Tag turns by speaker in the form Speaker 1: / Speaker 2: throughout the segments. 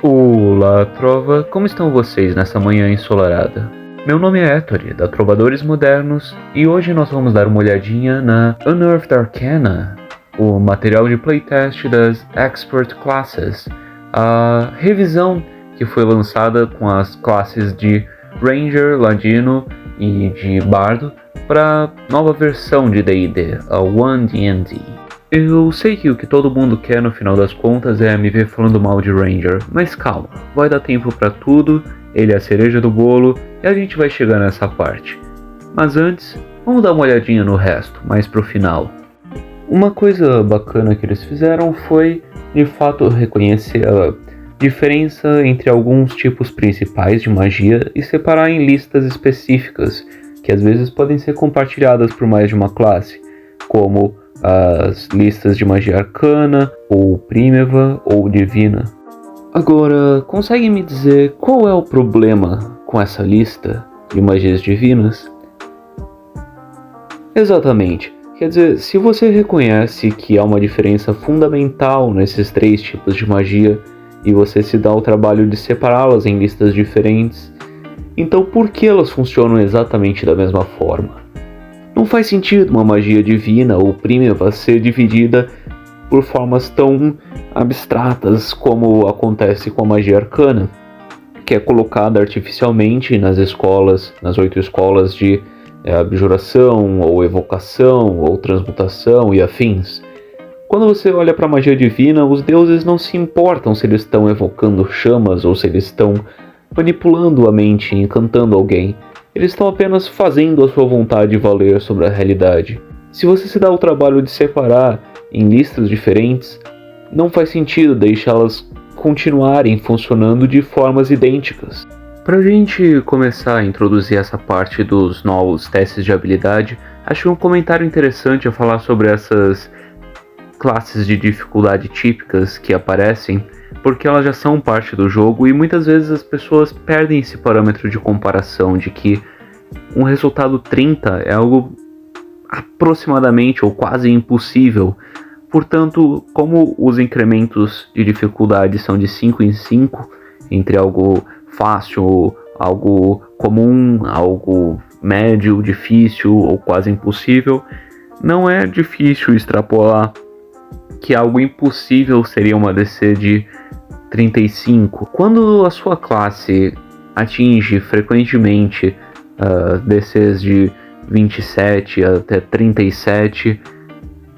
Speaker 1: Olá, Trova, como estão vocês nessa manhã ensolarada? Meu nome é Ettore, da Trovadores Modernos, e hoje nós vamos dar uma olhadinha na Unearthed Arcana, o material de playtest das Expert Classes, a revisão que foi lançada com as classes de Ranger, Ladino e de Bardo para a nova versão de D&D, a 1D&D. Eu sei que o que todo mundo quer no final das contas é me ver falando mal de Ranger, mas calma, vai dar tempo pra tudo, ele é a cereja do bolo e a gente vai chegar nessa parte. Mas antes, vamos dar uma olhadinha no resto, mais pro final. Uma coisa bacana que eles fizeram foi, de fato, reconhecer a diferença entre alguns tipos principais de magia e separar em listas específicas, que às vezes podem ser compartilhadas por mais de uma classe, como as listas de magia arcana, ou primeva, ou divina. Agora, consegue me dizer qual é o problema com essa lista de magias divinas? Exatamente. Quer dizer, se você reconhece que há uma diferença fundamental nesses três tipos de magia e você se dá o trabalho de separá-las em listas diferentes, então por que elas funcionam exatamente da mesma forma? Não faz sentido uma magia divina ou primeva ser dividida por formas tão abstratas como acontece com a magia arcana, que é colocada artificialmente nas escolas, nas 8 escolas de abjuração, ou evocação, ou transmutação e afins. Quando você olha para a magia divina, os deuses não se importam se eles estão evocando chamas ou se eles estão manipulando a mente e encantando alguém. Eles estão apenas fazendo a sua vontade valer sobre a realidade. Se você se dá o trabalho de separar em listas diferentes, não faz sentido deixá-las continuarem funcionando de formas idênticas. Para a gente começar a introduzir essa parte dos novos testes de habilidade, acho um comentário interessante a falar sobre essas classes de dificuldade típicas que aparecem, porque elas já são parte do jogo e muitas vezes as pessoas perdem esse parâmetro de comparação de que um resultado 30 é algo aproximadamente ou quase impossível. Portanto, como os incrementos de dificuldade são de 5 em 5, entre algo fácil, algo comum, algo médio, difícil ou quase impossível, não é difícil extrapolar que algo impossível seria uma DC de 35. Quando a sua classe atinge frequentemente DCs de 27 até 37,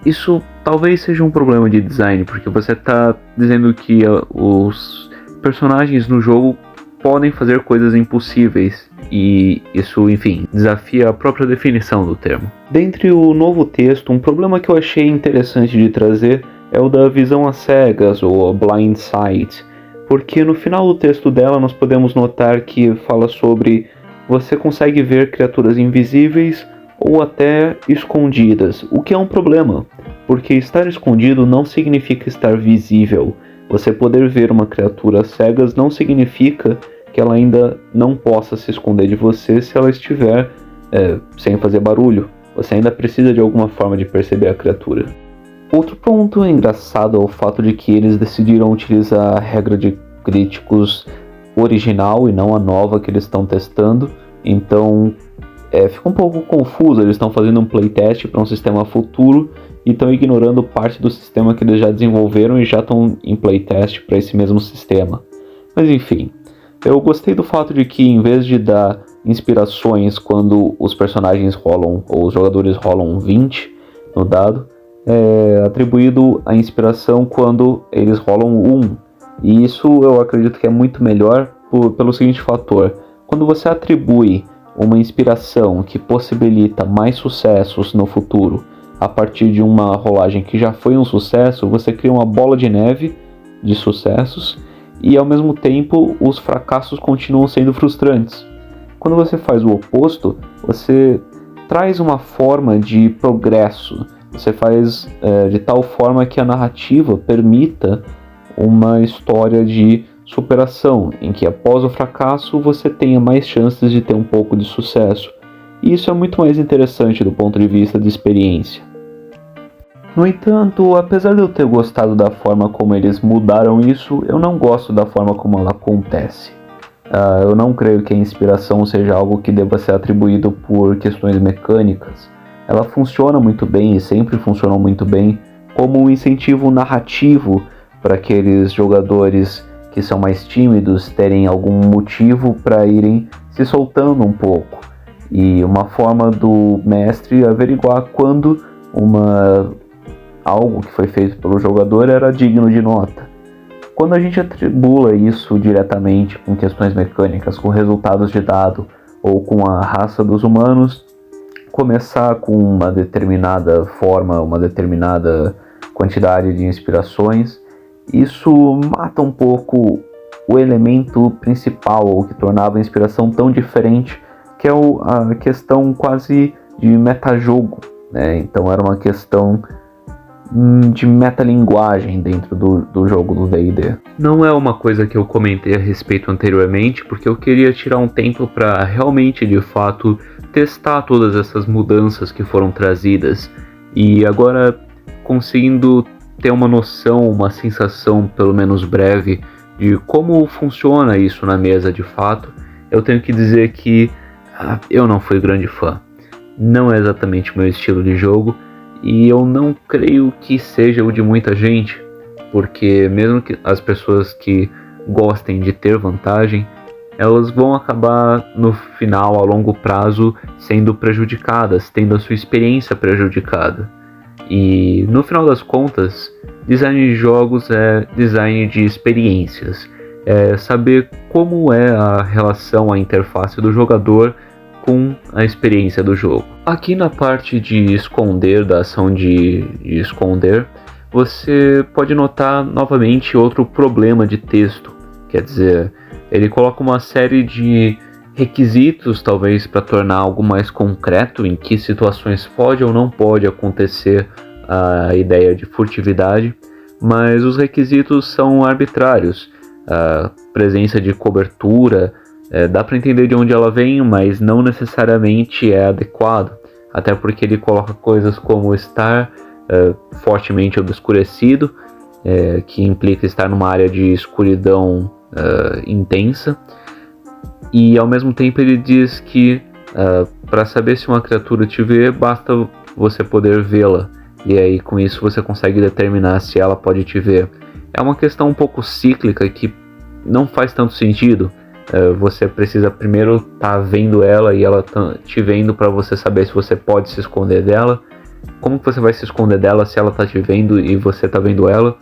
Speaker 1: isso talvez seja um problema de design, porque você está dizendo que os personagens no jogo podem fazer coisas impossíveis, e isso, enfim, desafia a própria definição do termo. Dentre o novo texto, um problema que eu achei interessante de trazer é o da visão às cegas, ou blind sight, porque no final do texto dela nós podemos notar que fala sobre você consegue ver criaturas invisíveis ou até escondidas, o que é um problema, porque estar escondido não significa estar visível. Você poder ver uma criatura às cegas não significa que ela ainda não possa se esconder de você se ela estiver sem fazer barulho. Você ainda precisa de alguma forma de perceber a criatura. Outro ponto engraçado é o fato de que eles decidiram utilizar a regra de críticos original e não a nova que eles estão testando. Então fica um pouco confuso, eles estão fazendo um playtest para um sistema futuro e estão ignorando parte do sistema que eles já desenvolveram e já estão em playtest para esse mesmo sistema. Mas enfim, eu gostei do fato de que em vez de dar inspirações quando os personagens rolam, ou os jogadores rolam 20 no dado, é atribuído a inspiração quando eles rolam 1. E isso eu acredito que é muito melhor pelo seguinte fator: quando você atribui uma inspiração que possibilita mais sucessos no futuro a partir de uma rolagem que já foi um sucesso, você cria uma bola de neve de sucessos e ao mesmo tempo os fracassos continuam sendo frustrantes. Quando você faz o oposto, você traz uma forma de progresso, você faz de tal forma que a narrativa permita uma história de superação, em que após o fracasso você tenha mais chances de ter um pouco de sucesso. E isso é muito mais interessante do ponto de vista de experiência. No entanto, apesar de eu ter gostado da forma como eles mudaram isso, eu não gosto da forma como ela acontece. Eu não creio que a inspiração seja algo que deva ser atribuído por questões mecânicas. Ela funciona muito bem e sempre funcionou muito bem como um incentivo narrativo para aqueles jogadores que são mais tímidos terem algum motivo para irem se soltando um pouco. E uma forma do mestre averiguar quando algo que foi feito pelo jogador era digno de nota. Quando a gente atribula isso diretamente com questões mecânicas, com resultados de dado ou com a raça dos humanos, começar com uma determinada forma, uma determinada quantidade de inspirações, isso mata um pouco o elemento principal, ou que tornava a inspiração tão diferente, que é a questão quase de metajogo, né? Então era uma questão de metalinguagem dentro do jogo do D&D. Não é uma coisa que eu comentei a respeito anteriormente, porque eu queria tirar um tempo para realmente, de fato, testar todas essas mudanças que foram trazidas, e agora conseguindo ter uma noção, uma sensação, pelo menos breve, de como funciona isso na mesa de fato, eu tenho que dizer que eu não fui grande fã. Não é exatamente o meu estilo de jogo, e eu não creio que seja o de muita gente, porque mesmo que as pessoas que gostem de ter vantagem, elas vão acabar no final, a longo prazo, sendo prejudicadas, tendo a sua experiência prejudicada. E no final das contas, design de jogos é design de experiências, é saber como é a relação, a interface do jogador com a experiência do jogo. Aqui na parte de esconder, da ação de esconder, você pode notar novamente outro problema de texto. Quer dizer, ele coloca uma série de requisitos, talvez, para tornar algo mais concreto, em que situações pode ou não pode acontecer a ideia de furtividade, mas os requisitos são arbitrários. A presença de cobertura, dá para entender de onde ela vem, mas não necessariamente é adequado, até porque ele coloca coisas como estar fortemente obscurecido, que implica estar numa área de escuridão intensa, e ao mesmo tempo ele diz que para saber se uma criatura te vê, basta você poder vê-la, e aí com isso você consegue determinar se ela pode te ver. É uma questão um pouco cíclica que não faz tanto sentido. Você precisa primeiro estar vendo ela e ela te vendo para você saber se você pode se esconder dela. Como que você vai se esconder dela se ela está te vendo e você está vendo ela?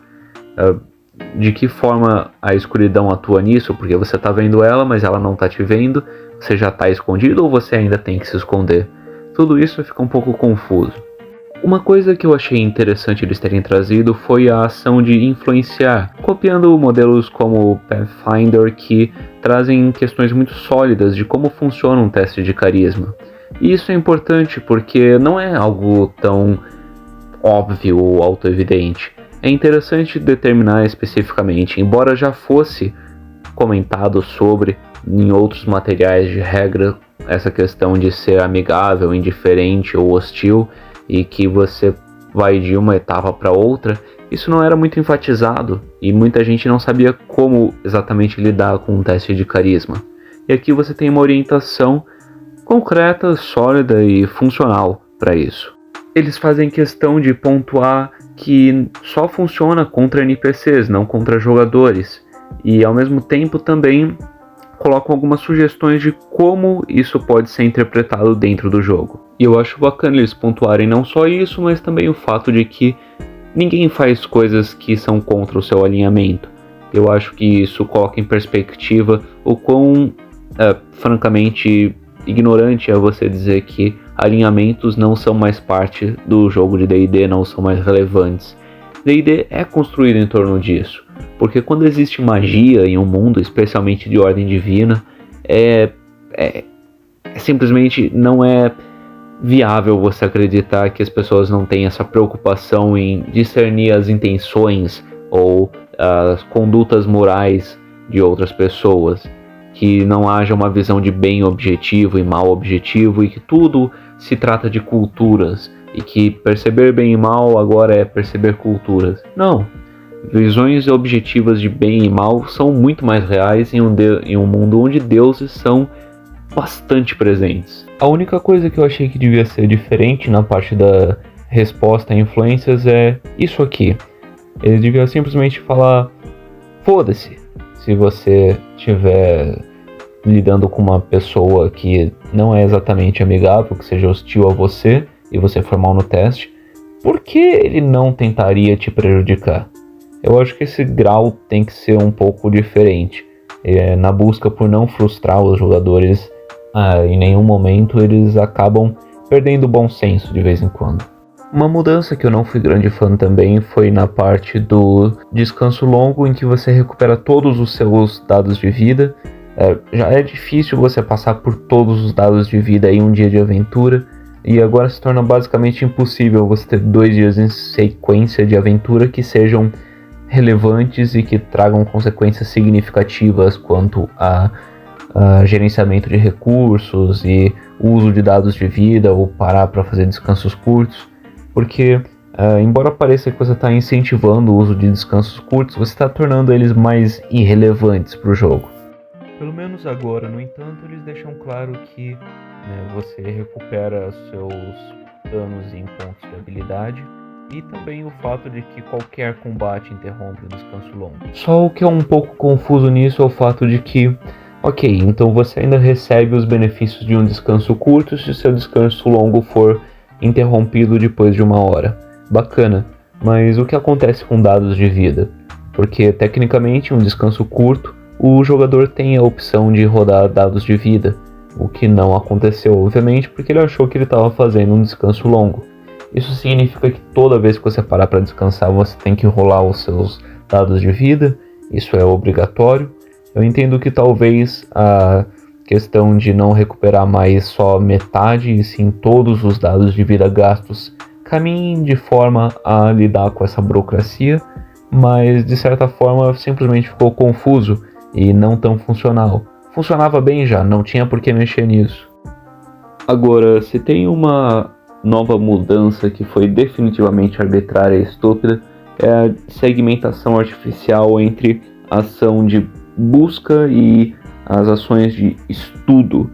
Speaker 1: De que forma a escuridão atua nisso? Porque você está vendo ela, mas ela não está te vendo. Você já está escondido ou você ainda tem que se esconder? Tudo isso fica um pouco confuso. Uma coisa que eu achei interessante eles terem trazido foi a ação de influenciar, copiando modelos como Pathfinder, que trazem questões muito sólidas de como funciona um teste de carisma. E isso é importante porque não é algo tão óbvio ou autoevidente. É interessante determinar especificamente, embora já fosse comentado sobre em outros materiais de regra, essa questão de ser amigável, indiferente ou hostil, e que você vai de uma etapa para outra, isso não era muito enfatizado e muita gente não sabia como exatamente lidar com um teste de carisma. E aqui você tem uma orientação concreta, sólida e funcional para isso. Eles fazem questão de pontuar que só funciona contra NPCs, não contra jogadores, e ao mesmo tempo também colocam algumas sugestões de como isso pode ser interpretado dentro do jogo. E eu acho bacana eles pontuarem não só isso, mas também o fato de que ninguém faz coisas que são contra o seu alinhamento. Eu acho que isso coloca em perspectiva o quão, francamente, ignorante é você dizer que alinhamentos não são mais parte do jogo de D&D, não são mais relevantes. D&D é construído em torno disso, porque quando existe magia em um mundo, especialmente de ordem divina, simplesmente não é viável você acreditar que as pessoas não têm essa preocupação em discernir as intenções ou as condutas morais de outras pessoas, que não haja uma visão de bem objetivo e mal objetivo, e que tudo se trata de culturas, e que perceber bem e mal agora é perceber culturas. Não. Visões objetivas de bem e mal são muito mais reais em um mundo onde deuses são bastante presentes. A única coisa que eu achei que devia ser diferente na parte da resposta a influências é isso aqui. Eles deviam simplesmente falar: foda-se, se você estiver lidando com uma pessoa que não é exatamente amigável, que seja hostil a você, e você for mal no teste, por que ele não tentaria te prejudicar? Eu acho que esse grau tem que ser um pouco diferente. Na busca por não frustrar os jogadores, em nenhum momento eles acabam perdendo o bom senso de vez em quando. Uma mudança que eu não fui grande fã também foi na parte do descanso longo, em que você recupera todos os seus dados de vida. Já é difícil você passar por todos os dados de vida em um dia de aventura, e agora se torna basicamente impossível você ter 2 dias em sequência de aventura que sejam relevantes e que tragam consequências significativas quanto a gerenciamento de recursos e uso de dados de vida, ou parar para fazer descansos curtos, porque embora pareça que você está incentivando o uso de descansos curtos, você está tornando eles mais irrelevantes para o jogo. Pelo menos agora, no entanto, eles deixam claro que você recupera seus danos em pontos de habilidade, e também o fato de que qualquer combate interrompe o descanso longo. Só o que é um pouco confuso nisso é o fato de que, ok, então você ainda recebe os benefícios de um descanso curto se seu descanso longo for interrompido depois de 1 hora. Bacana, mas o que acontece com dados de vida? Porque tecnicamente um descanso curto, o jogador tem a opção de rodar dados de vida, o que não aconteceu obviamente porque ele achou que ele estava fazendo um descanso longo. Isso significa que toda vez que você parar para descansar, você tem que rolar os seus dados de vida. Isso é obrigatório. Eu entendo que talvez a questão de não recuperar mais só metade, e sim todos os dados de vida gastos, caminhem de forma a lidar com essa burocracia, mas de certa forma simplesmente ficou confuso e não tão funcional. Funcionava bem já, não tinha por que mexer nisso. Agora, se tem uma nova mudança que foi definitivamente arbitrária e estúpida, é a segmentação artificial entre a ação de busca e as ações de estudo.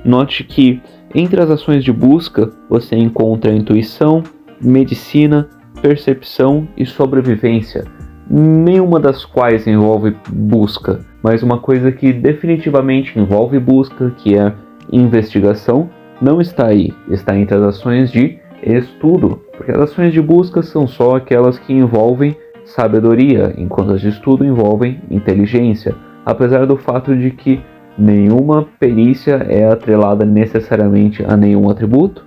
Speaker 1: Note que entre as ações de busca você encontra intuição, medicina, percepção e sobrevivência, nenhuma das quais envolve busca, mas uma coisa que definitivamente envolve busca, que é investigação, não está aí, está entre as ações de estudo, porque as ações de busca são só aquelas que envolvem sabedoria, enquanto as de estudo envolvem inteligência, apesar do fato de que nenhuma perícia é atrelada necessariamente a nenhum atributo,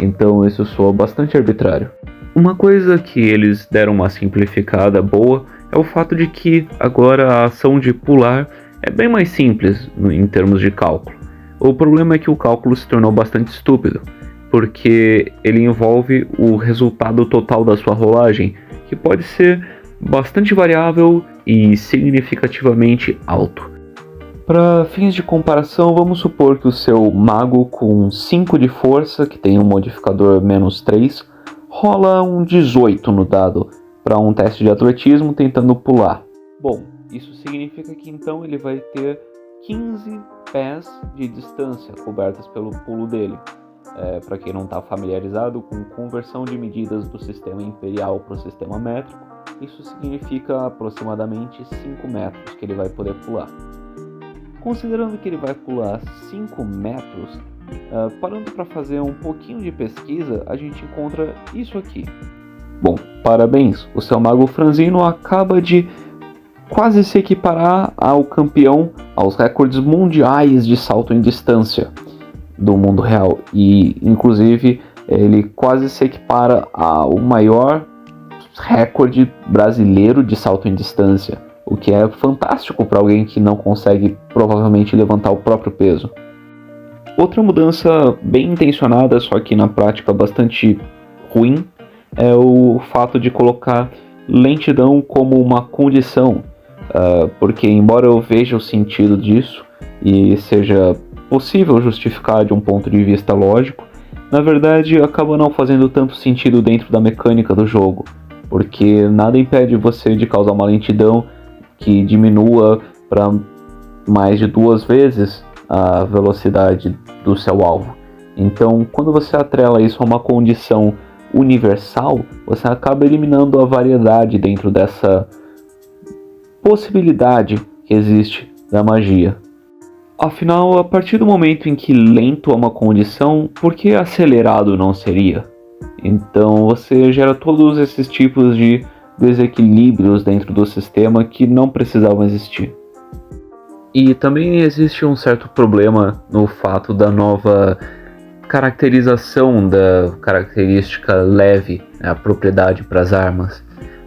Speaker 1: então isso soa bastante arbitrário. Uma coisa que eles deram uma simplificada boa é o fato de que agora a ação de pular é bem mais simples em termos de cálculo. O problema é que o cálculo se tornou bastante estúpido, porque ele envolve o resultado total da sua rolagem, que pode ser bastante variável e significativamente alto. Para fins de comparação, vamos supor que o seu mago com 5 de força, que tem um modificador -3, rola um 18 no dado para um teste de atletismo tentando pular. Bom, isso significa que então ele vai ter 15 pés de distância cobertas pelo pulo dele. Para quem não está familiarizado com conversão de medidas do sistema imperial para o sistema métrico, isso significa aproximadamente 5 metros que ele vai poder pular. Considerando que ele vai pular 5 metros, parando para fazer um pouquinho de pesquisa, a gente encontra isso aqui. Bom, parabéns, o seu mago franzino acaba de quase se equiparar ao campeão, aos recordes mundiais de salto em distância do mundo real. E, inclusive, ele quase se equipara ao maior recorde brasileiro de salto em distância, o que é fantástico para alguém que não consegue provavelmente levantar o próprio peso. Outra mudança bem intencionada, só que na prática bastante ruim, é o fato de colocar lentidão como uma condição. Porque embora eu veja o sentido disso e seja possível justificar de um ponto de vista lógico, na verdade acaba não fazendo tanto sentido dentro da mecânica do jogo, porque nada impede você de causar uma lentidão que diminua para mais de 2 vezes a velocidade do seu alvo. Então, quando você atrela isso a uma condição universal, você acaba eliminando a variedade dentro dessa possibilidade que existe da magia. Afinal, a partir do momento em que lento é uma condição, por que acelerado não seria? Então você gera todos esses tipos de desequilíbrios dentro do sistema que não precisavam existir. E também existe um certo problema no fato da nova caracterização da característica leve, a propriedade para as armas,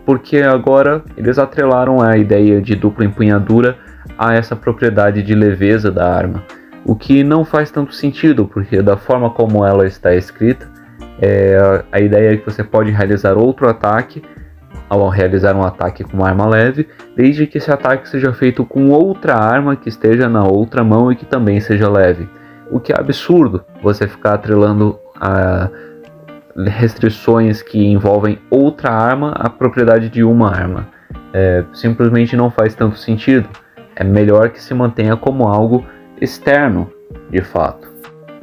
Speaker 1: porque agora eles atrelaram a ideia de dupla empunhadura a essa propriedade de leveza da arma, o que não faz tanto sentido, porque da forma como ela está escrita, a ideia é que você pode realizar outro ataque ao realizar um ataque com uma arma leve, desde que esse ataque seja feito com outra arma que esteja na outra mão e que também seja leve. O que é absurdo você ficar atrelando a restrições que envolvem outra arma à propriedade de uma arma. Simplesmente não faz tanto sentido. É melhor que se mantenha como algo externo, de fato.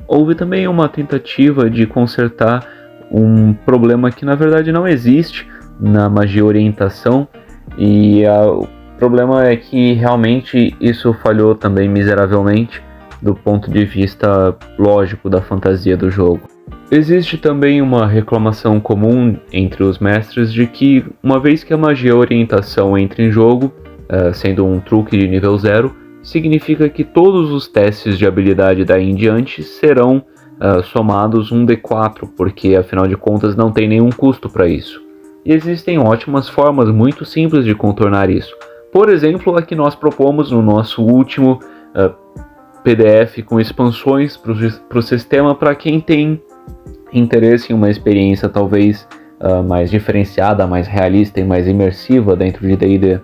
Speaker 1: Houve também uma tentativa de consertar um problema que na verdade não existe na magia orientação, e o problema é que realmente isso falhou também miseravelmente do ponto de vista lógico da fantasia do jogo. Existe também uma reclamação comum entre os mestres de que, uma vez que a magia orientação entra em jogo, sendo um truque de nível 0, significa que todos os testes de habilidade daí em diante serão somados 1d4, porque afinal de contas não tem nenhum custo para isso. E existem ótimas formas muito simples de contornar isso. Por exemplo, a que nós propomos no nosso último PDF com expansões para o sistema, para quem tem interesse em uma experiência talvez mais diferenciada, mais realista e mais imersiva dentro de D&D.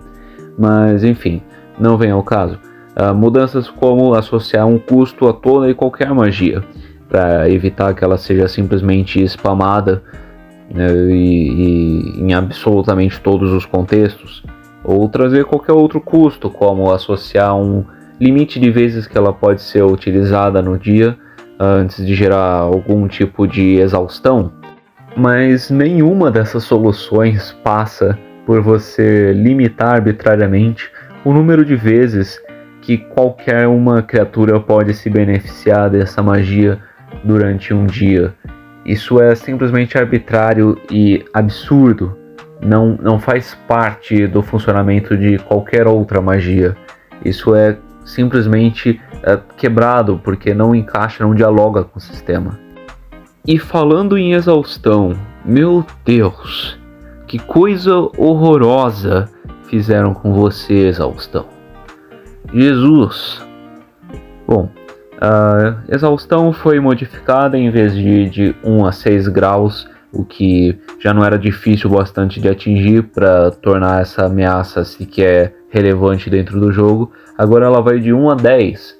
Speaker 1: Mas enfim, não vem ao caso. Mudanças como associar um custo a toda e qualquer magia, para evitar que ela seja simplesmente spamada e em absolutamente todos os contextos, ou trazer qualquer outro custo, como associar um limite de vezes que ela pode ser utilizada no dia antes de gerar algum tipo de exaustão. Mas nenhuma dessas soluções passa por você limitar arbitrariamente o número de vezes que qualquer uma criatura pode se beneficiar dessa magia durante um dia. Isso é simplesmente arbitrário e absurdo. Não faz parte do funcionamento de qualquer outra magia. Isso é simplesmente quebrado, porque não encaixa, não dialoga com o sistema. E falando em exaustão, meu Deus, que coisa horrorosa fizeram com você, exaustão. Jesus! Bom, a exaustão foi modificada em vez de 1 a 6 graus, o que já não era difícil bastante de atingir para tornar essa ameaça sequer relevante dentro do jogo. Agora ela vai de 1 a 10,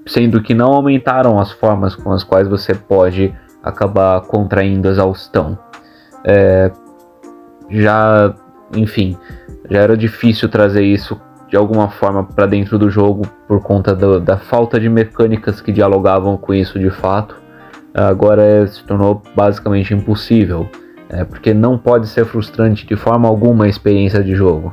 Speaker 1: sendo que não aumentaram as formas com as quais você pode acabar contraindo a exaustão. Já era difícil trazer isso de alguma forma para dentro do jogo por conta da falta de mecânicas que dialogavam com isso de fato. Agora se tornou basicamente impossível, porque não pode ser frustrante de forma alguma a experiência de jogo.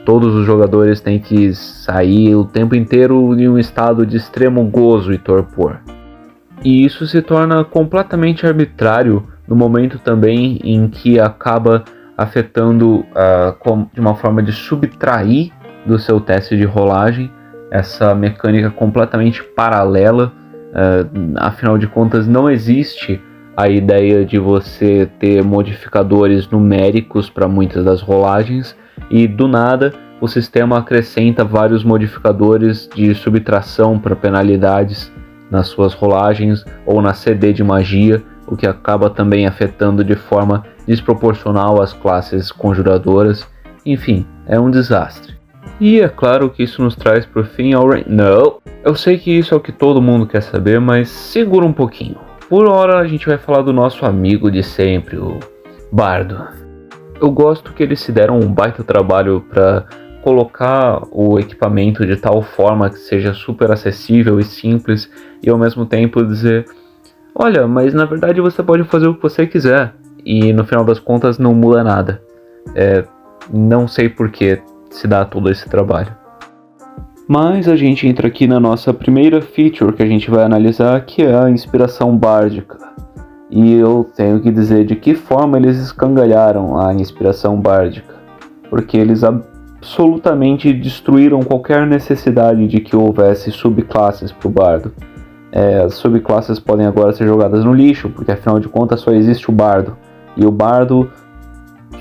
Speaker 1: Todos os jogadores têm que sair o tempo inteiro em um estado de extremo gozo e torpor. E isso se torna completamente arbitrário no momento também em que acaba afetando de uma forma de subtrair do seu teste de rolagem essa mecânica completamente paralela. Afinal de contas, não existe a ideia de você ter modificadores numéricos para muitas das rolagens, e do nada o sistema acrescenta vários modificadores de subtração para penalidades nas suas rolagens ou na CD de magia, o que acaba também afetando de forma desproporcional as classes conjuradoras. Enfim, é um desastre. E é claro que isso nos traz por fim ao Não, eu sei que isso é o que todo mundo quer saber, mas segura um pouquinho. por hora a gente vai falar do nosso amigo de sempre, o Bardo. Eu gosto que eles se deram um baita trabalho para colocar o equipamento de tal forma que seja super acessível e simples, e ao mesmo tempo dizer: olha, mas na verdade você pode fazer o que você quiser, e no final das contas não muda nada. Não sei por que se dá todo esse trabalho. Mas a gente entra aqui na nossa primeira feature que a gente vai analisar, que é a inspiração bárdica. E eu tenho que dizer de que forma eles escangalharam a inspiração bárdica, porque eles absolutamente destruíram qualquer necessidade de que houvesse subclasses para o bardo. As subclasses podem agora ser jogadas no lixo, porque afinal de contas só existe o bardo, e o bardo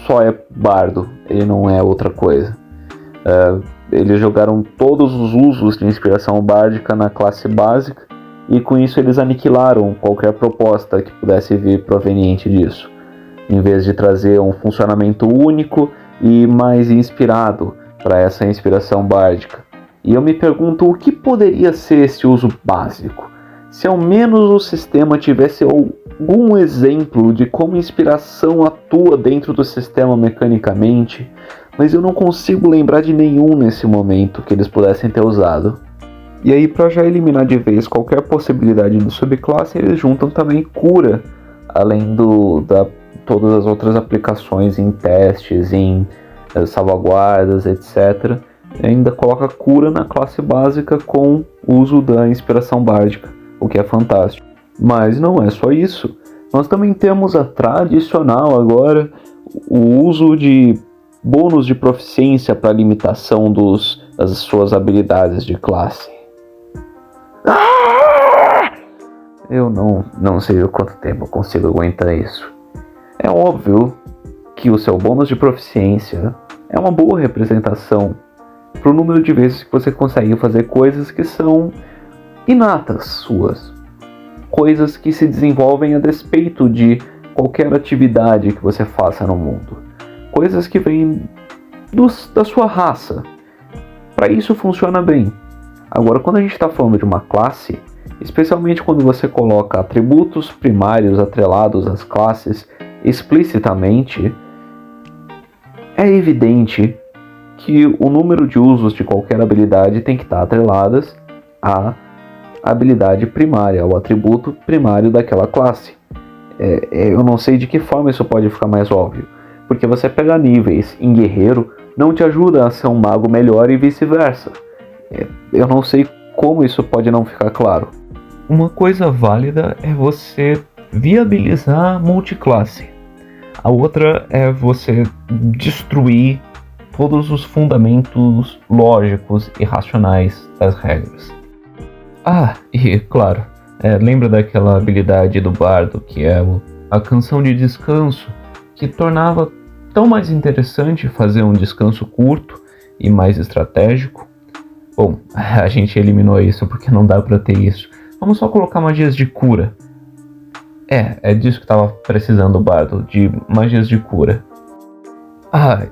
Speaker 1: só é bardo, ele não é outra coisa. Eles jogaram todos os usos de inspiração bárdica na classe básica, e com isso eles aniquilaram qualquer proposta que pudesse vir proveniente disso, em vez de trazer um funcionamento único e mais inspirado para essa inspiração bárdica. E eu me pergunto o que poderia ser esse uso básico, se ao menos o sistema tivesse algum exemplo de como inspiração atua dentro do sistema mecanicamente, mas eu não consigo lembrar de nenhum nesse momento que eles pudessem ter usado. E aí, para já eliminar de vez qualquer possibilidade de subclasse, eles juntam também cura, além todas as outras aplicações em testes, em salvaguardas, etc. E ainda coloca cura na classe básica com o uso da inspiração bárdica, o que é fantástico. Mas não é só isso. Nós também temos a tradicional agora, o uso de bônus de proficiência para limitação das suas habilidades de classe. Eu não sei quanto tempo eu consigo aguentar isso. É óbvio que o seu bônus de proficiência é uma boa representação para o número de vezes que você consegue fazer coisas que são inatas suas. Coisas que se desenvolvem a despeito de qualquer atividade que você faça no mundo. Coisas que vêm da sua raça. Para isso funciona bem. Agora, quando a gente está falando de uma classe, especialmente quando você coloca atributos primários atrelados às classes explicitamente, é evidente que o número de usos de qualquer habilidade tem que estar atreladas à habilidade primária, ao atributo primário daquela classe. Eu não sei de que forma isso pode ficar mais óbvio, porque você pegar níveis em guerreiro não te ajuda a ser um mago melhor e vice-versa. Eu não sei como isso pode não ficar claro. Uma coisa válida é você viabilizar multiclasse. A outra é você destruir todos os fundamentos lógicos e racionais das regras. E claro, lembra daquela habilidade do bardo que é a canção de descanso, que tornava tão mais interessante fazer um descanso curto e mais estratégico? Bom, a gente eliminou isso porque não dá pra ter isso. Vamos só colocar magias de cura. É disso que tava precisando o bardo, de magias de cura.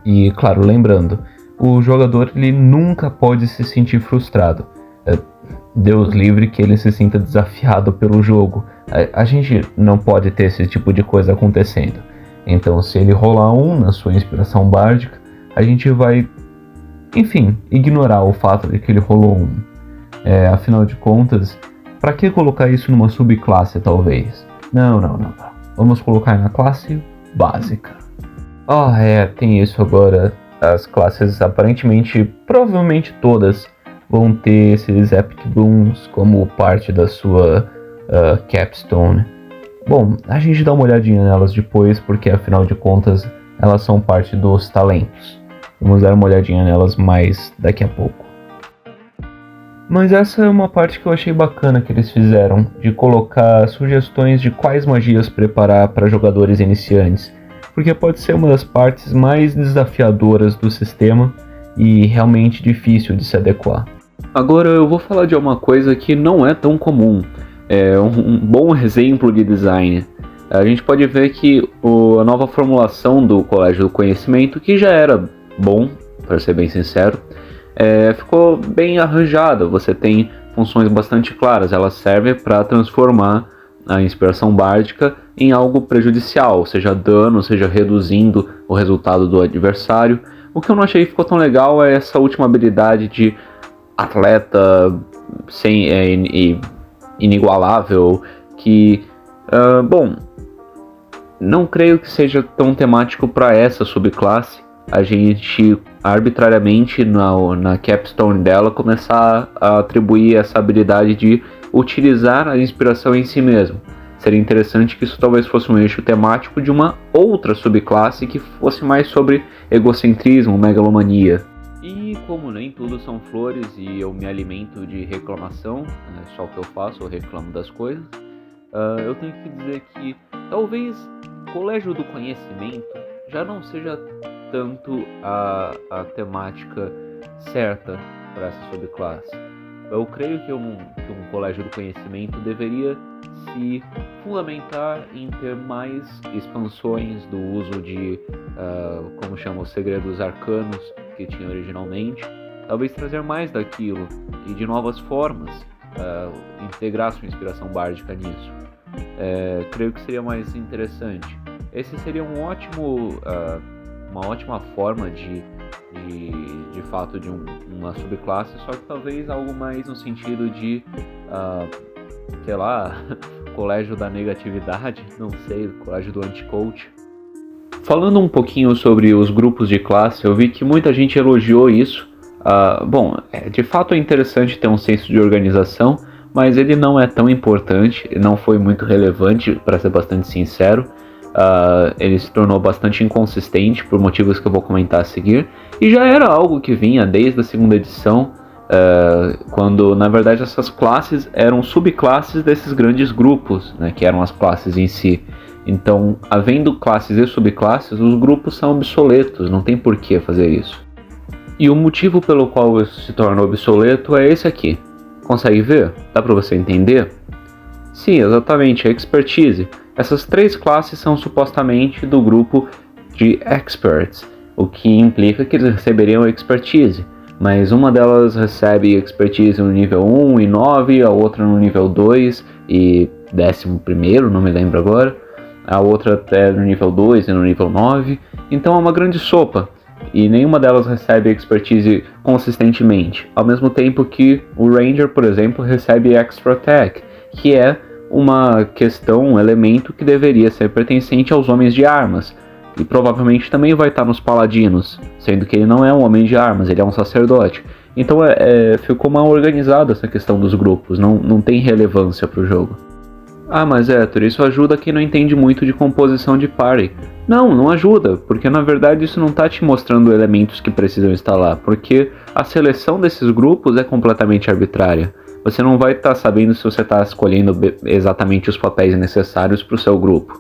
Speaker 1: E claro, lembrando, o jogador ele nunca pode se sentir frustrado. Deus livre que ele se sinta desafiado pelo jogo. A gente não pode ter esse tipo de coisa acontecendo. Então, se ele rolar 1 na sua inspiração bárdica, a gente vai, enfim, ignorar o fato de que ele rolou 1. Afinal de contas, pra que colocar isso numa subclasse, talvez? Não. Vamos colocar na classe básica. Tem isso agora. As classes, aparentemente, provavelmente todas, vão ter esses Epic Booms como parte da sua capstone. Bom, a gente dá uma olhadinha nelas depois, porque afinal de contas elas são parte dos talentos. Vamos dar uma olhadinha nelas mais daqui a pouco. Mas essa é uma parte que eu achei bacana que eles fizeram, de colocar sugestões de quais magias preparar para jogadores iniciantes, porque pode ser uma das partes mais desafiadoras do sistema e realmente difícil de se adequar. Agora eu vou falar de uma coisa que não é tão comum. É um bom exemplo de design. A gente pode ver que a nova formulação do Colégio do Conhecimento, que já era bom, para ser bem sincero, ficou bem arranjada. Você tem funções bastante claras. Ela serve para transformar a inspiração bárdica em algo prejudicial, seja dano, seja reduzindo o resultado do adversário. O que eu não achei que ficou tão legal é essa última habilidade de atleta inigualável, que, bom, não creio que seja tão temático para essa subclasse. A gente arbitrariamente na capstone dela começar a atribuir essa habilidade de utilizar a inspiração em si mesmo. Seria interessante que isso talvez fosse um eixo temático de uma outra subclasse que fosse mais sobre egocentrismo, megalomania. E como nem tudo são flores e eu me alimento de reclamação, é só o que eu faço, eu reclamo das coisas, eu tenho que dizer que talvez Colégio do Conhecimento já não seja tanto a temática certa para essa subclasse. Eu creio que um Colégio do Conhecimento deveria se fundamentar em ter mais expansões do uso de, como chama, os segredos arcanos que tinha originalmente, talvez trazer mais daquilo e de novas formas, integrar sua inspiração bárdica nisso. Creio que seria mais interessante. Esse seria uma ótima forma de fato de uma subclasse, só que talvez algo mais no sentido de, sei lá, colégio da negatividade, não sei, colégio do anti-coach. Falando um pouquinho sobre os grupos de classe, eu vi que muita gente elogiou isso. Bom, de fato é interessante ter um senso de organização, mas ele não é tão importante, não foi muito relevante, para ser bastante sincero. Ele se tornou bastante inconsistente por motivos que eu vou comentar a seguir, e já era algo que vinha desde a segunda edição, quando na verdade essas classes eram subclasses desses grandes grupos, né, que eram as classes em si. Então, havendo classes e subclasses, os grupos são obsoletos, não tem por que fazer isso. E o motivo pelo qual isso se torna obsoleto é esse aqui. Consegue ver? Dá para você entender? Sim, exatamente, a expertise. Essas três classes são supostamente do grupo de experts, o que implica que eles receberiam expertise, mas uma delas recebe expertise no nível 1 e 9, a outra no nível 2 e 11º, não me lembro agora, a outra é no nível 2 e no nível 9, então é uma grande sopa, e nenhuma delas recebe expertise consistentemente, ao mesmo tempo que o Ranger, por exemplo, recebe Extra Attack, que é uma questão, um elemento que deveria ser pertencente aos homens de armas, e provavelmente também vai estar nos paladinos, sendo que ele não é um homem de armas, ele é um sacerdote. Então ficou mal organizada essa questão dos grupos, não tem relevância para o jogo. Mas Héctor, isso ajuda quem não entende muito de composição de party. Não ajuda, porque na verdade isso não está te mostrando elementos que precisam estar lá, porque a seleção desses grupos é completamente arbitrária. Você não vai estar sabendo se você está escolhendo exatamente os papéis necessários para o seu grupo.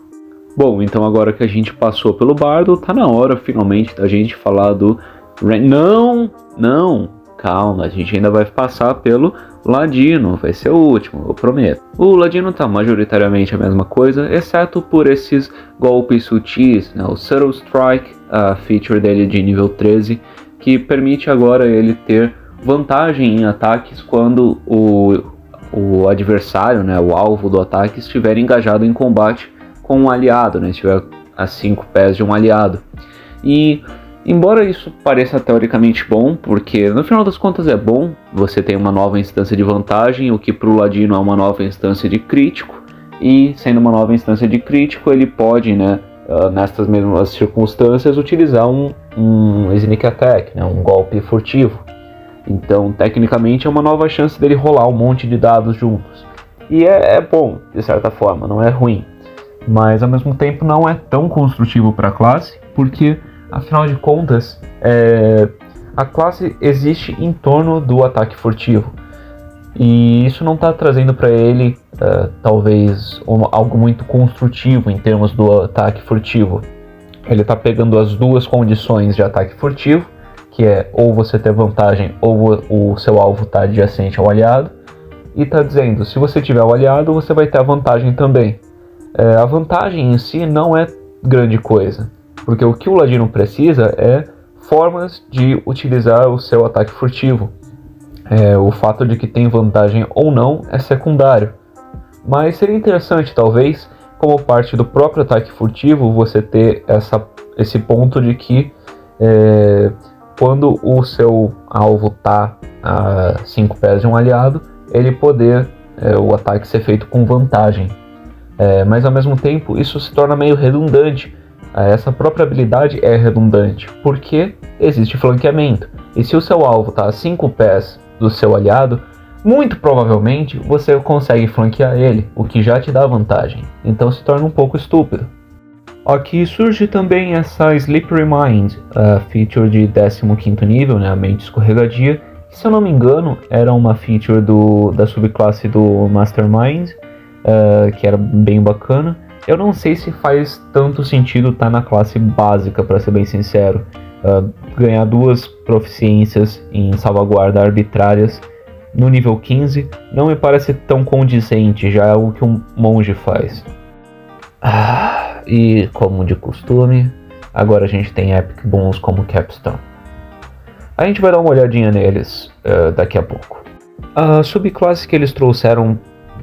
Speaker 1: Bom, então agora que a gente passou pelo bardo, tá na hora finalmente da gente falar do... Não, calma, a gente ainda vai passar pelo ladino, vai ser o último, eu prometo. O ladino tá majoritariamente a mesma coisa, exceto por esses golpes sutis, né? O Subtle Strike, a feature dele de nível 13, que permite agora ele ter vantagem em ataques quando o adversário, né, o alvo do ataque, estiver engajado em combate com um aliado, né, estiver a 5 pés de um aliado. E embora isso pareça teoricamente bom, porque no final das contas é bom, você tem uma nova instância de vantagem, o que para o ladino é uma nova instância de crítico, e sendo uma nova instância de crítico, ele pode, né, nestas mesmas circunstâncias, utilizar um sneak attack, né, um golpe furtivo. Então, tecnicamente, é uma nova chance dele rolar um monte de dados juntos. E é bom, de certa forma, não é ruim. Mas, ao mesmo tempo, não é tão construtivo para a classe, porque, afinal de contas, a classe existe em torno do ataque furtivo. E isso não está trazendo para ele, talvez, algo muito construtivo em termos do ataque furtivo. Ele está pegando as duas condições de ataque furtivo, que é ou você ter vantagem ou o seu alvo está adjacente ao aliado, e está dizendo, se você tiver o aliado, você vai ter a vantagem também. A vantagem em si não é grande coisa, porque o que o ladino precisa é formas de utilizar o seu ataque furtivo. O fato de que tem vantagem ou não é secundário. Mas seria interessante, talvez, como parte do próprio ataque furtivo, você ter esse ponto de que quando o seu alvo está a 5 pés de um aliado, ele poder o ataque ser feito com vantagem. Mas ao mesmo tempo isso se torna meio redundante. Essa própria habilidade é redundante, porque existe flanqueamento. E se o seu alvo está a 5 pés do seu aliado, muito provavelmente você consegue flanquear ele, o que já te dá vantagem. Então se torna um pouco estúpido. Aqui surge também essa Slippery Mind, a feature de 15º nível, né, a mente escorregadia, que, se eu não me engano, era uma feature da subclasse do Mastermind, que era bem bacana. Eu não sei se faz tanto sentido estar na classe básica, para ser bem sincero. Ganhar 2 proficiências em salvaguarda arbitrárias no nível 15 não me parece tão condizente, já é algo que um monge faz. E como de costume, agora a gente tem epic bons como Capstone. A gente vai dar uma olhadinha neles daqui a pouco. A subclasse que eles trouxeram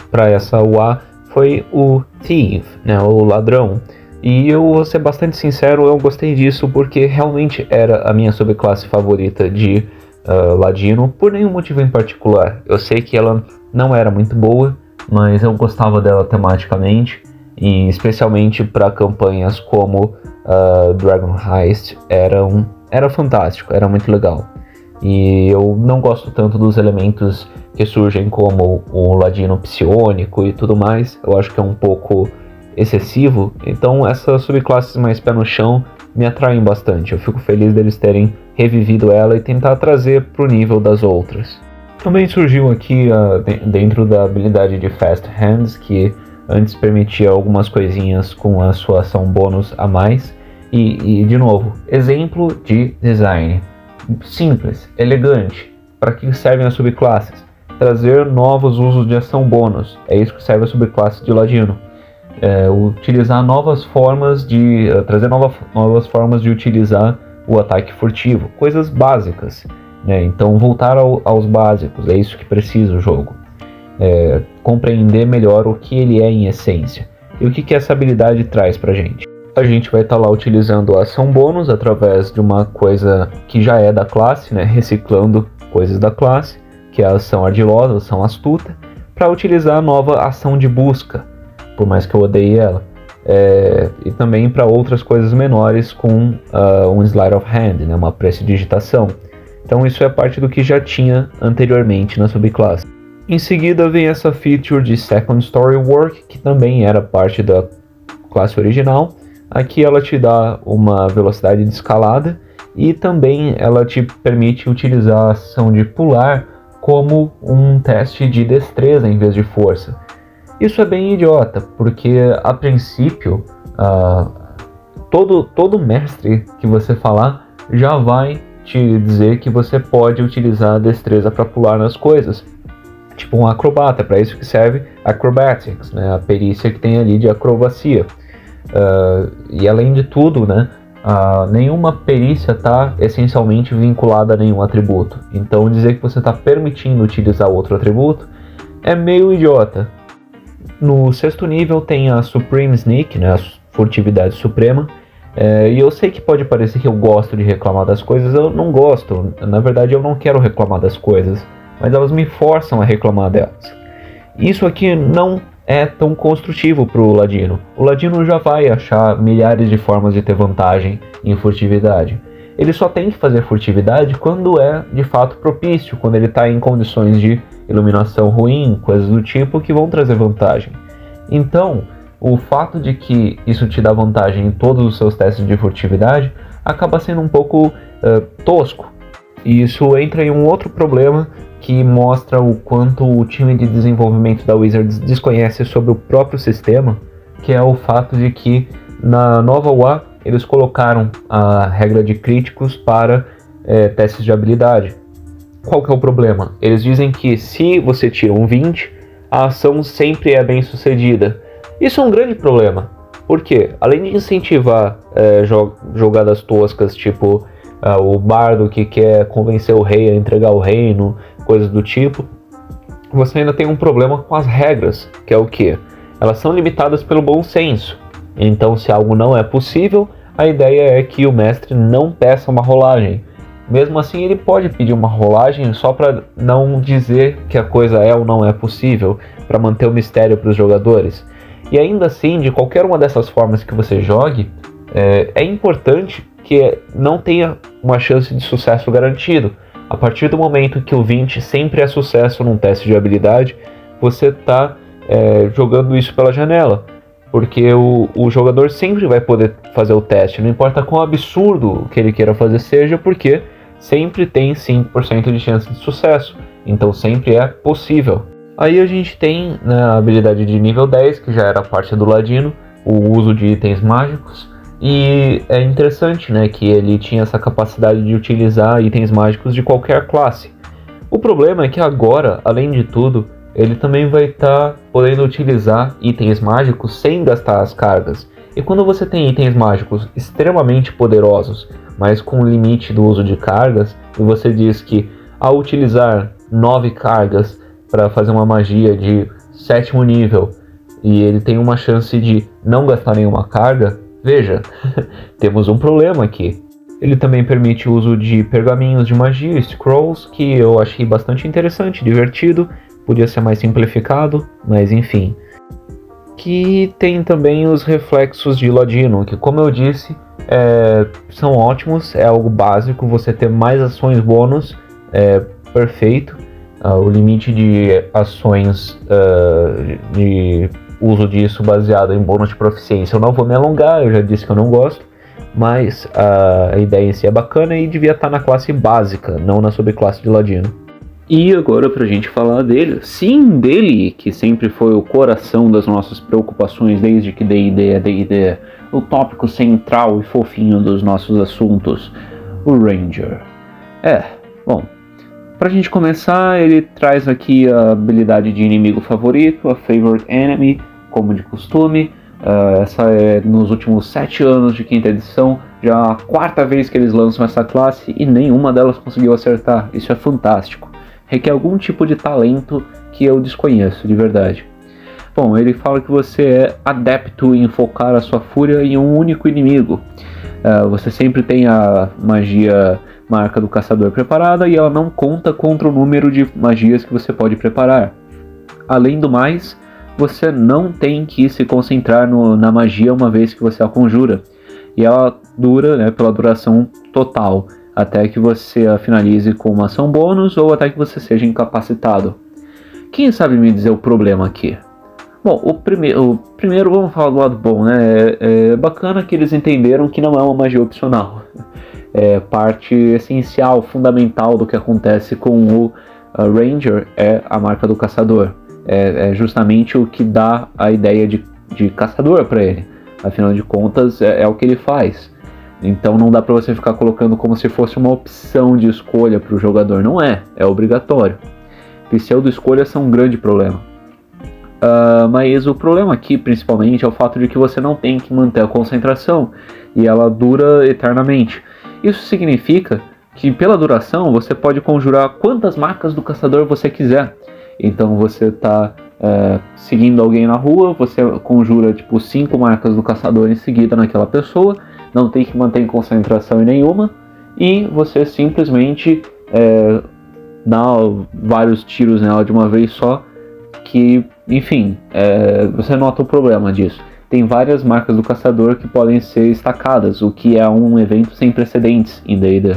Speaker 1: para essa UA foi o Thief, né, o ladrão. E eu vou ser bastante sincero, eu gostei disso porque realmente era a minha subclasse favorita de Ladino, por nenhum motivo em particular. Eu sei que ela não era muito boa, mas eu gostava dela tematicamente, e especialmente para campanhas como Dragon Heist, era fantástico, era muito legal. E eu não gosto tanto dos elementos que surgem como o ladino psiônico e tudo mais, eu acho que é um pouco excessivo, então essas subclasses mais pé no chão me atraem bastante. Eu fico feliz deles terem revivido ela e tentar trazer pro nível das outras. Também surgiu aqui dentro da habilidade de Fast Hands, que antes permitia algumas coisinhas com a sua ação bônus a mais. E de novo, exemplo de design simples, elegante. Para que servem as subclasses? Trazer novos usos de ação bônus. É isso que serve a subclasse de Ladino. Utilizar novas formas de trazer novas formas de utilizar o ataque furtivo, coisas básicas, né? Então voltar aos básicos, é isso que precisa o jogo. Compreender melhor o que ele é em essência e o que essa habilidade traz pra gente. A gente vai estar lá utilizando a ação bônus através de uma coisa que já é da classe, né? Reciclando coisas da classe, que é a ação ardilosa, a ação astuta, para utilizar a nova ação de busca, por mais que eu odeie ela, e também para outras coisas menores com um Sleight of Hand, né, uma prestidigitação. Então isso é parte do que já tinha anteriormente na subclasse. Em seguida vem essa feature de Second Story Work, que também era parte da classe original. Aqui ela te dá uma velocidade de escalada e também ela te permite utilizar a ação de pular como um teste de destreza em vez de força. Isso é bem idiota, porque a princípio todo mestre que você falar já vai te dizer que você pode utilizar a destreza para pular nas coisas. Tipo um acrobata, para isso que serve Acrobatics, né, a perícia que tem ali de acrobacia. E além de tudo, né, nenhuma perícia está essencialmente vinculada a nenhum atributo. Então dizer que você está permitindo utilizar outro atributo é meio idiota. No 6º nível tem a Supreme Sneak, né, a furtividade suprema. E eu sei que pode parecer que eu gosto de reclamar das coisas, eu não gosto. Na verdade eu não quero reclamar das coisas, mas elas me forçam a reclamar delas. Isso aqui não é tão construtivo para o Ladino. O Ladino já vai achar milhares de formas de ter vantagem em furtividade. Ele só tem que fazer furtividade quando é de fato propício, quando ele está em condições de iluminação ruim, coisas do tipo que vão trazer vantagem. Então, o fato de que isso te dá vantagem em todos os seus testes de furtividade acaba sendo um pouco tosco. E isso entra em um outro problema que mostra o quanto o time de desenvolvimento da Wizards desconhece sobre o próprio sistema, que é o fato de que na nova UA eles colocaram a regra de críticos para testes de habilidade. Qual que é o problema? Eles dizem que se você tira um 20, a ação sempre é bem sucedida. Isso é um grande problema, porque além de incentivar jogadas toscas, tipo o bardo que quer convencer o rei a entregar o reino, coisas do tipo, você ainda tem um problema com as regras, que é o quê? Elas são limitadas pelo bom senso. Então, se algo não é possível, a ideia é que o mestre não peça uma rolagem. Mesmo assim, ele pode pedir uma rolagem só para não dizer que a coisa é ou não é possível, para manter o mistério para os jogadores. E ainda assim, de qualquer uma dessas formas que você jogue, é importante que não tenha uma chance de sucesso garantido. A partir do momento que o 20 sempre é sucesso num teste de habilidade, você está jogando isso pela janela. Porque o jogador sempre vai poder fazer o teste, não importa quão absurdo que ele queira fazer seja, porque sempre tem 5% de chance de sucesso. Então sempre é possível. Aí a gente tem, né, a habilidade de nível 10, que já era parte do Ladino, o uso de itens mágicos. E é interessante, né, que ele tinha essa capacidade de utilizar itens mágicos de qualquer classe. O problema é que agora, além de tudo, ele também vai estar podendo utilizar itens mágicos sem gastar as cargas. E quando você tem itens mágicos extremamente poderosos, mas com limite do uso de cargas, e você diz que ao utilizar 9 cargas para fazer uma magia de 7º nível, e ele tem uma chance de não gastar nenhuma carga, veja, temos um problema aqui. Ele também permite o uso de pergaminhos de magia, scrolls, que eu achei bastante interessante, divertido, podia ser mais simplificado, mas enfim. Que tem também os reflexos de Ladino, que como eu disse, são ótimos, é algo básico, você ter mais ações bônus é perfeito. O limite de ações de uso disso baseado em bônus de proficiência eu não vou me alongar, eu já disse que eu não gosto, mas a ideia em si é bacana e devia estar na classe básica, não na subclasse de Ladino. E agora pra gente falar dele, sim, dele, que sempre foi o coração das nossas preocupações desde que D&D é D&D, o tópico central e fofinho dos nossos assuntos, o Ranger. Bom, pra gente começar, ele traz aqui a habilidade de inimigo favorito, a Favorite Enemy, como de costume. Essa é nos últimos 7 anos de 5ª edição, já a 4ª vez que eles lançam essa classe e nenhuma delas conseguiu acertar, isso é fantástico. Requer algum tipo de talento que eu desconheço, de verdade. Bom, ele fala que você é adepto em focar a sua fúria em um único inimigo. Você sempre tem a magia marca do caçador preparada e ela não conta contra o número de magias que você pode preparar. Além do mais, você não tem que se concentrar na magia uma vez que você a conjura. E ela dura, né, pela duração total, até que você a finalize com uma ação bônus ou até que você seja incapacitado. Quem sabe me dizer o problema aqui? Bom, o primeiro vamos falar do lado bom, né? É bacana que eles entenderam que não é uma magia opcional. É parte essencial, fundamental do que acontece com o Ranger, é a marca do caçador. É justamente o que dá a ideia de caçador para ele. Afinal de contas, é o que ele faz. Então não dá para você ficar colocando como se fosse uma opção de escolha para o jogador. Não é obrigatório. Pseudo-escolhas são um grande problema. Mas o problema aqui, principalmente, é o fato de que você não tem que manter a concentração e ela dura eternamente. Isso significa que pela duração você pode conjurar quantas marcas do caçador você quiser. Então você está seguindo alguém na rua, você conjura tipo 5 marcas do caçador em seguida naquela pessoa, não tem que manter concentração em nenhuma, e você simplesmente dá vários tiros nela de uma vez só, que, enfim, você nota o problema disso. Tem várias marcas do caçador que podem ser estacadas, o que é um evento sem precedentes em D&D.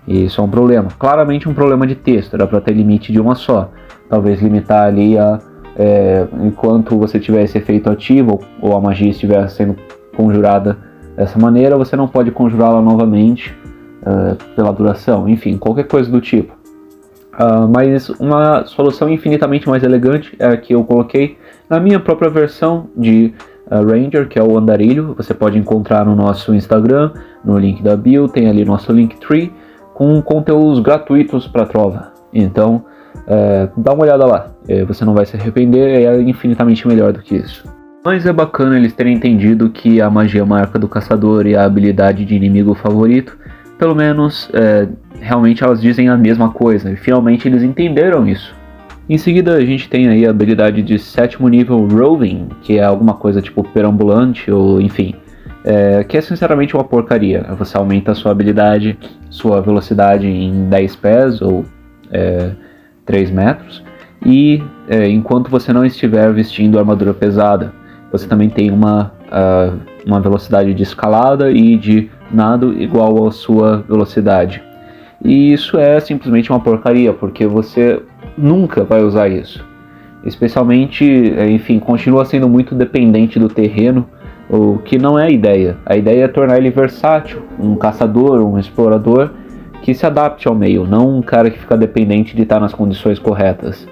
Speaker 1: E isso é um problema. Claramente um problema de texto, era para ter limite de uma só. Talvez limitar ali enquanto você tiver esse efeito ativo, ou a magia estiver sendo conjurada dessa maneira, você não pode conjurá-la novamente pela duração. Enfim, qualquer coisa do tipo. Mas uma solução infinitamente mais elegante é a que eu coloquei na minha própria versão de Ranger, que é o andarilho. Você pode encontrar no nosso Instagram, no link da bio, tem ali nosso Linktree, com conteúdos gratuitos para Trova. Então, dá uma olhada lá, você não vai se arrepender, é infinitamente melhor do que isso. Mas é bacana eles terem entendido que a magia marca do caçador e a habilidade de inimigo favorito, pelo menos, realmente elas dizem a mesma coisa, e finalmente eles entenderam isso. Em seguida, a gente tem aí a habilidade de 7º nível Roving, que é alguma coisa tipo perambulante, ou enfim, que é sinceramente uma porcaria. Você aumenta a sua habilidade, sua velocidade em 10 pés, ou 3 metros, e enquanto você não estiver vestindo armadura pesada, você também tem uma velocidade de escalada e de nado igual à sua velocidade. E isso é simplesmente uma porcaria, porque você nunca vai usar isso. Especialmente, enfim, continua sendo muito dependente do terreno, o que não é a ideia. A ideia é tornar ele versátil, um caçador, um explorador que se adapte ao meio, não um cara que fica dependente de estar nas condições corretas.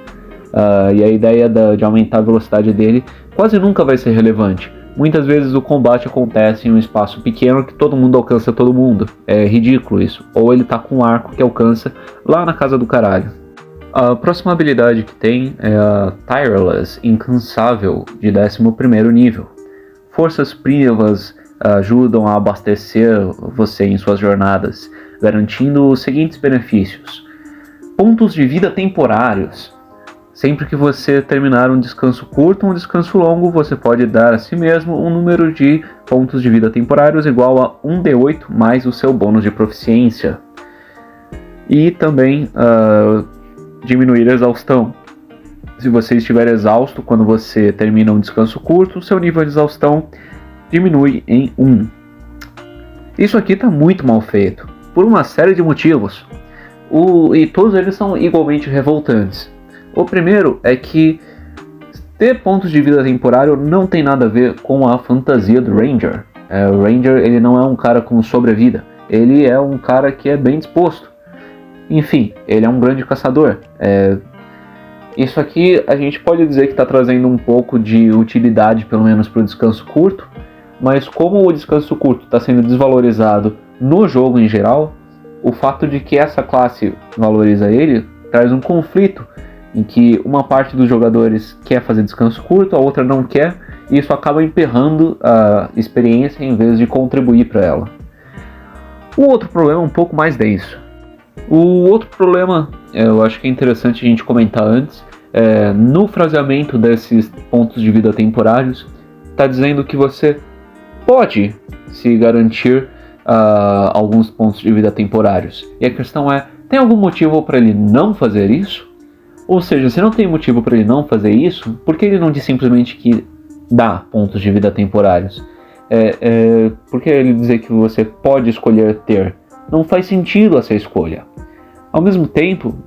Speaker 1: E a ideia de aumentar a velocidade dele quase nunca vai ser relevante. Muitas vezes o combate acontece em um espaço pequeno que todo mundo alcança todo mundo. É ridículo isso. Ou ele tá com um arco que alcança lá na casa do caralho. A próxima habilidade que tem é a Tireless, incansável, de 11º nível. Forças privas ajudam a abastecer você em suas jornadas, garantindo os seguintes benefícios: pontos de vida temporários. Sempre que você terminar um descanso curto ou um descanso longo, você pode dar a si mesmo um número de pontos de vida temporários igual a 1d8 mais o seu bônus de proficiência. E também diminuir a exaustão. Se você estiver exausto quando você termina um descanso curto, seu nível de exaustão diminui em 1. Isso aqui está muito mal feito, por uma série de motivos. E todos eles são igualmente revoltantes. O primeiro é que ter pontos de vida temporário não tem nada a ver com a fantasia do Ranger. O Ranger ele não é um cara com sobrevida, ele é um cara que é bem disposto. Enfim, ele é um grande caçador. Isso aqui a gente pode dizer que está trazendo um pouco de utilidade, pelo menos para o descanso curto, mas como o descanso curto está sendo desvalorizado no jogo em geral, o fato de que essa classe valoriza ele traz um conflito em que uma parte dos jogadores quer fazer descanso curto, a outra não quer, e isso acaba emperrando a experiência em vez de contribuir para ela. O outro problema é um pouco mais denso. O outro problema, eu acho que é interessante a gente comentar antes, no fraseamento desses pontos de vida temporários, está dizendo que você pode se garantir alguns pontos de vida temporários. E a questão é, tem algum motivo para ele não fazer isso? Ou seja, se não tem motivo para ele não fazer isso, por que ele não diz simplesmente que dá pontos de vida temporários? Por que ele dizer que você pode escolher ter? Não faz sentido essa escolha. Ao mesmo tempo,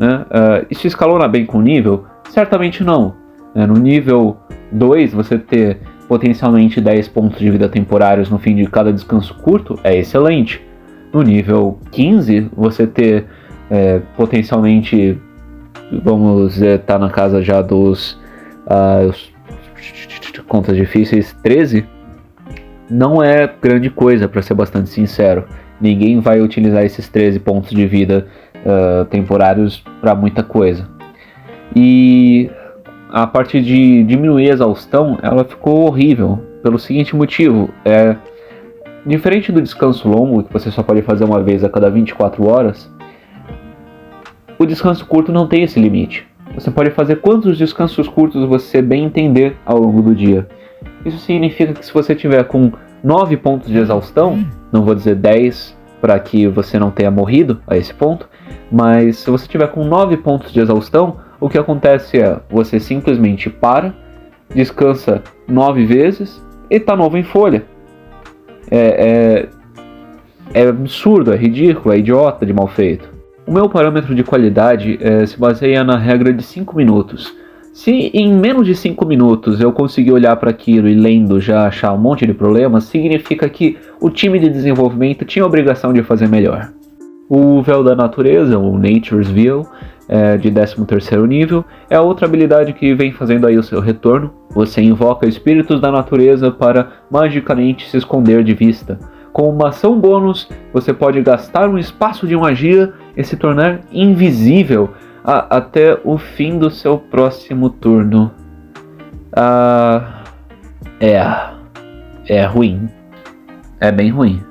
Speaker 1: isso escalona bem com o nível? Certamente não. No nível 2, você ter potencialmente 10 pontos de vida temporários no fim de cada descanso curto é excelente. No nível 15, você ter potencialmente, vamos dizer, tá na casa já dos contas difíceis, 13, não é grande coisa, para ser bastante sincero. Ninguém vai utilizar esses 13 pontos de vida temporários para muita coisa. E a parte de diminuir a exaustão, ela ficou horrível pelo seguinte motivo: diferente do descanso longo, que você só pode fazer uma vez a cada 24 horas, o descanso curto não tem esse limite. Você pode fazer quantos descansos curtos você bem entender ao longo do dia. Isso significa que se você tiver com 9 pontos de exaustão, não vou dizer 10 para que você não tenha morrido a esse ponto, mas se você tiver com 9 pontos de exaustão, o que acontece é, você simplesmente para, descansa 9 vezes e tá novo em folha. É absurdo, é ridículo, é idiota de mal feito. O meu parâmetro de qualidade se baseia na regra de 5 minutos. Se em menos de 5 minutos eu conseguir olhar para aquilo e lendo já achar um monte de problemas, significa que o time de desenvolvimento tinha a obrigação de fazer melhor. O Véu da Natureza, o Nature's Veil, de 13º nível, é a outra habilidade que vem fazendo aí o seu retorno. Você invoca espíritos da natureza para magicamente se esconder de vista. Com uma ação bônus, você pode gastar um espaço de magia e se tornar invisível até o fim do seu próximo turno. É ruim. É bem ruim.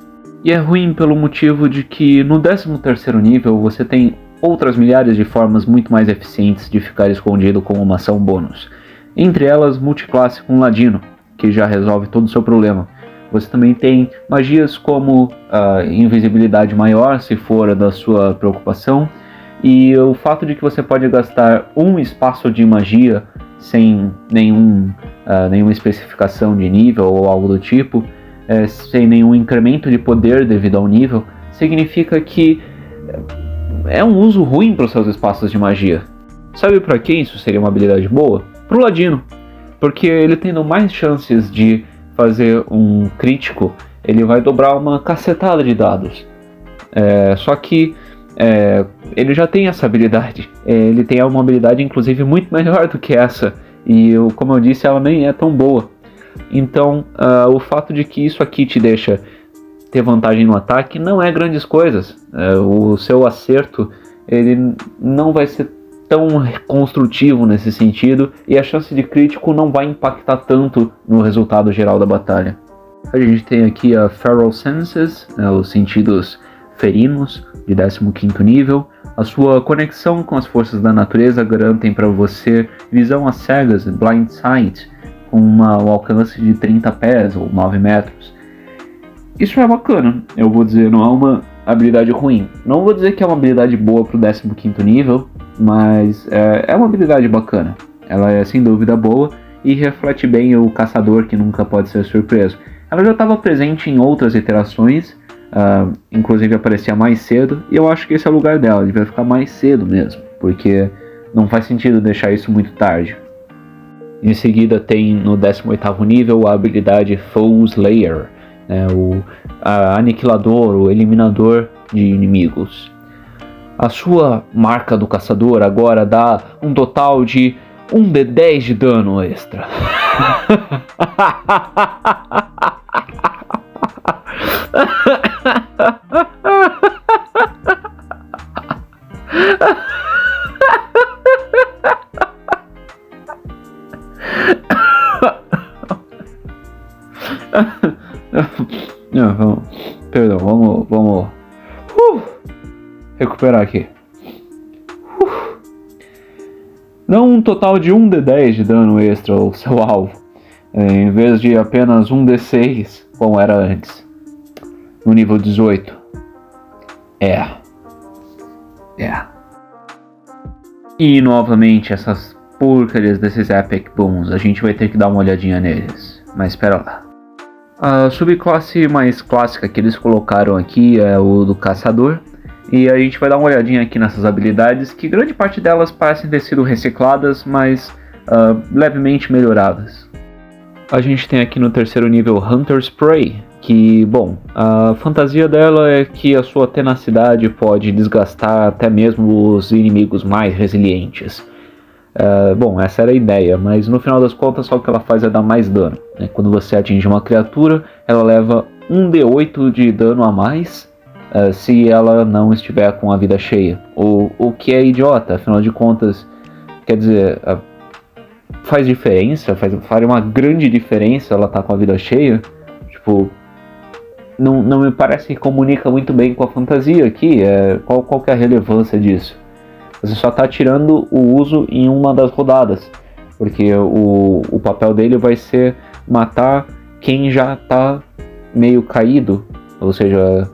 Speaker 1: E é ruim pelo motivo de que no 13º nível você tem outras milhares de formas muito mais eficientes de ficar escondido com uma ação bônus. Entre elas, multiclasse com Ladino, que já resolve todo o seu problema. Você também tem magias como invisibilidade maior, se for da sua preocupação, e o fato de que você pode gastar um espaço de magia sem nenhuma especificação de nível ou algo do tipo, sem nenhum incremento de poder devido ao nível, significa que é um uso ruim para os seus espaços de magia. Sabe para quem isso seria uma habilidade boa? Pro Ladino, porque ele tendo mais chances de fazer um crítico, ele vai dobrar uma cacetada de dados. Só que ele já tem essa habilidade. Ele tem uma habilidade inclusive muito melhor do que essa, e como eu disse, ela nem é tão boa. Então o fato de que isso aqui te deixa ter vantagem no ataque não é grandes coisas. O seu acerto ele não vai ser tão construtivo nesse sentido, e a chance de crítico não vai impactar tanto no resultado geral da batalha. A gente tem aqui a Feral Senses, os sentidos ferinos, de 15º nível. A sua conexão com as forças da natureza garantem para você visão às cegas, Blind Sight, com um alcance de 30 pés ou 9 metros. Isso é bacana, eu vou dizer, não é uma habilidade ruim. Não vou dizer que é uma habilidade boa para o 15º nível, mas é uma habilidade bacana. Ela é sem dúvida boa e reflete bem o caçador que nunca pode ser surpreso. Ela já estava presente em outras iterações, inclusive aparecia mais cedo, e eu acho que esse é o lugar dela, devia ficar mais cedo mesmo, porque não faz sentido deixar isso muito tarde. Em seguida tem no 18º nível a habilidade Foe Slayer, o aniquilador, o eliminador de inimigos. A sua marca do caçador agora dá um total de 1d10 de dano extra. Perdão, vamos recuperar aqui. Dá um total de 1d10 de dano extra ao seu alvo, em vez de apenas 1d6, como era antes, no nível 18. E novamente essas porcarias desses Epic Boons, a gente vai ter que dar uma olhadinha neles, mas espera lá. A subclasse mais clássica que eles colocaram aqui é o do caçador, e a gente vai dar uma olhadinha aqui nessas habilidades, que grande parte delas parecem ter sido recicladas, mas levemente melhoradas. A gente tem aqui no 3º nível Hunter's Prey, que, bom, a fantasia dela é que a sua tenacidade pode desgastar até mesmo os inimigos mais resilientes. Bom, essa era a ideia, mas no final das contas só o que ela faz é dar mais dano. Quando você atinge uma criatura, ela leva 1d8 de dano a mais se ela não estiver com a vida cheia. O que é idiota, afinal de contas, quer dizer, faz diferença, faz uma grande diferença ela tá com a vida cheia. Tipo, não me parece que comunica muito bem com a fantasia aqui. Qual que é a relevância disso? Você só está tirando o uso em uma das rodadas, porque o papel dele vai ser matar quem já está meio caído, ou seja,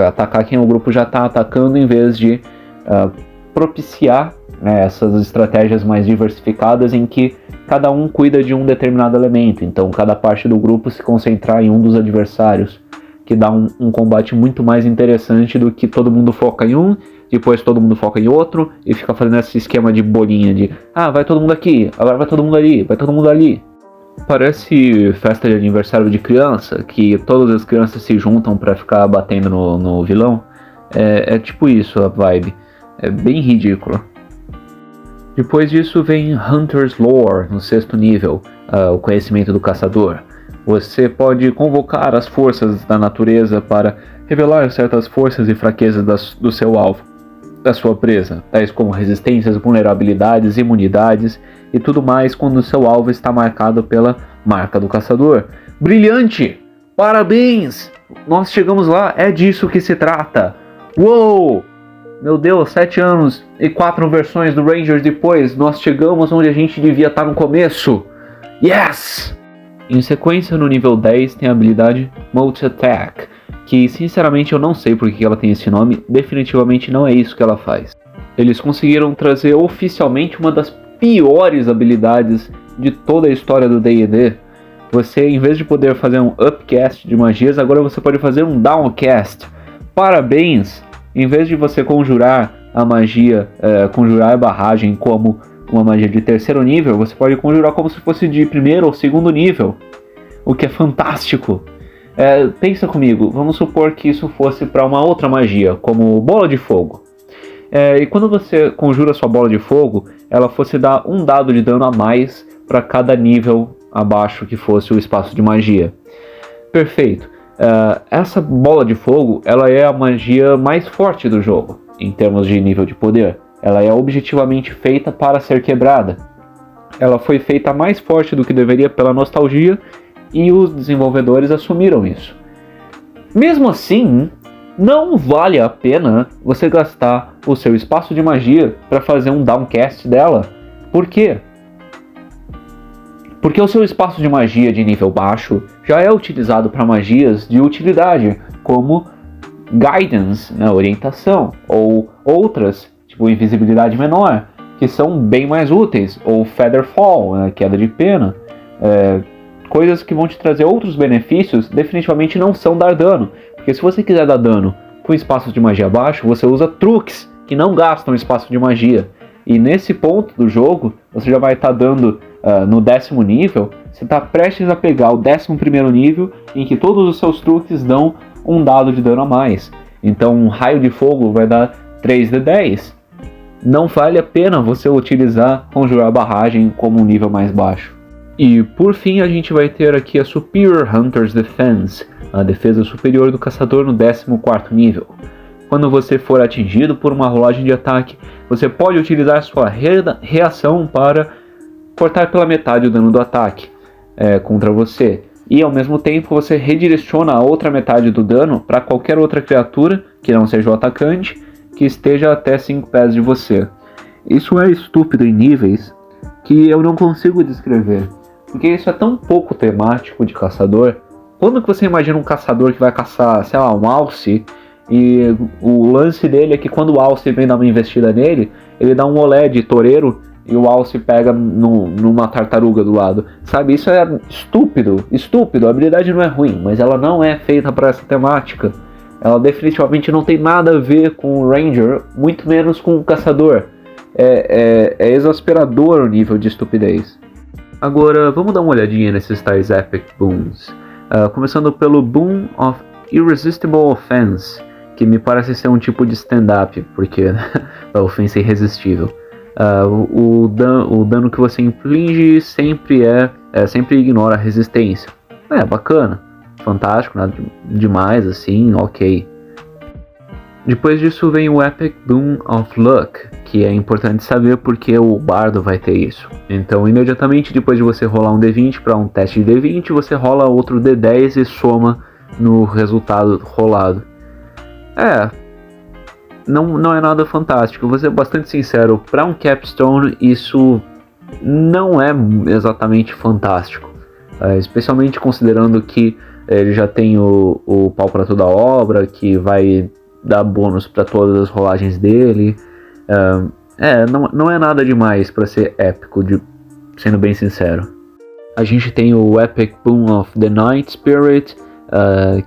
Speaker 1: atacar quem o grupo já está atacando, em vez de propiciar essas estratégias mais diversificadas em que cada um cuida de um determinado elemento. Então cada parte do grupo se concentrar em um dos adversários, que dá um combate muito mais interessante do que todo mundo foca em um, depois todo mundo foca em outro, e fica fazendo esse esquema de bolinha de vai todo mundo aqui, agora vai todo mundo ali, vai todo mundo ali. Parece festa de aniversário de criança, que todas as crianças se juntam pra ficar batendo no vilão. É tipo isso a vibe, é bem ridículo. Depois disso vem Hunter's Lore, no 6º nível, o conhecimento do caçador. Você pode convocar as forças da natureza para revelar certas forças e fraquezas do seu alvo, da sua presa, tais como resistências, vulnerabilidades, imunidades e tudo mais quando o seu alvo está marcado pela marca do caçador. Brilhante! Parabéns! Nós chegamos lá, é disso que se trata! Uou! Meu Deus, 7 anos e 4 versões do Rangers depois, nós chegamos onde a gente devia estar no começo. Yes! Em sequência, no nível 10, tem a habilidade Multi-Attack, que sinceramente eu não sei por que ela tem esse nome, definitivamente não é isso que ela faz. Eles conseguiram trazer oficialmente uma das piores habilidades de toda a história do D&D. Você, em vez de poder fazer um upcast de magias, agora você pode fazer um downcast. Parabéns! Em vez de você conjurar a magia, conjurar a barragem como uma magia de terceiro nível, você pode conjurar como se fosse de primeiro ou segundo nível, o que é fantástico. Pensa comigo, vamos supor que isso fosse para uma outra magia, como bola de fogo. E quando você conjura sua bola de fogo, ela fosse dar um dado de dano a mais para cada nível abaixo que fosse o espaço de magia. Perfeito. Essa bola de fogo, ela é a magia mais forte do jogo, em termos de nível de poder. Ela é objetivamente feita para ser quebrada. Ela foi feita mais forte do que deveria pela nostalgia e os desenvolvedores assumiram isso. Mesmo assim, não vale a pena você gastar o seu espaço de magia para fazer um downcast dela. Por quê? Porque o seu espaço de magia de nível baixo já é utilizado para magias de utilidade, como Guidance, orientação, ou outras, tipo invisibilidade menor, que são bem mais úteis, ou Featherfall, queda de pena, coisas que vão te trazer outros benefícios, definitivamente não são dar dano, porque se você quiser dar dano com espaço de magia baixo, você usa truques que não gastam espaço de magia, e nesse ponto do jogo, você já vai estar dando no 10º nível, você está prestes a pegar o 11º nível, em que todos os seus truques dão um dado de dano a mais. Então um raio de fogo vai dar 3d10. Não vale a pena você utilizar conjurar a barragem como um nível mais baixo. E por fim a gente vai ter aqui a Superior Hunter's Defense, a defesa superior do caçador no 14º nível. Quando você for atingido por uma rolagem de ataque, você pode utilizar sua reação para cortar pela metade o dano do ataque contra você. E ao mesmo tempo você redireciona a outra metade do dano para qualquer outra criatura, que não seja o atacante, que esteja até 5 pés de você. Isso é estúpido em níveis que eu não consigo descrever, porque isso é tão pouco temático de caçador. Quando que você imagina um caçador que vai caçar, sei lá, um alce, e o lance dele é que quando o alce vem dar uma investida nele, ele dá um olé de toureiro e o alce pega numa tartaruga do lado, sabe? Isso é estúpido, a habilidade não é ruim, mas ela não é feita para essa temática. Ela definitivamente não tem nada a ver com o Ranger, muito menos com o caçador. É exasperador o nível de estupidez. Agora, vamos dar uma olhadinha nesses tais Epic Boons. Começando pelo Boon of Irresistible Offense, que me parece ser um tipo de stand-up, porque a ofensa é irresistível. O dano que você inflige sempre ignora a resistência. Bacana, fantástico, nada demais assim, ok. Depois disso vem o Epic Boon of Luck, que é importante saber porque o bardo vai ter isso. Então imediatamente depois de você rolar um D20 para um teste de D20, você rola outro D10 e soma no resultado rolado. Não é nada fantástico, vou ser bastante sincero, para um Capstone isso não é exatamente fantástico, especialmente considerando que ele já tem o pau para toda a obra, que vai dar bônus para todas as rolagens dele. Não é nada demais para ser épico, sendo bem sincero. A gente tem o Epic Boon of the Night Spirit,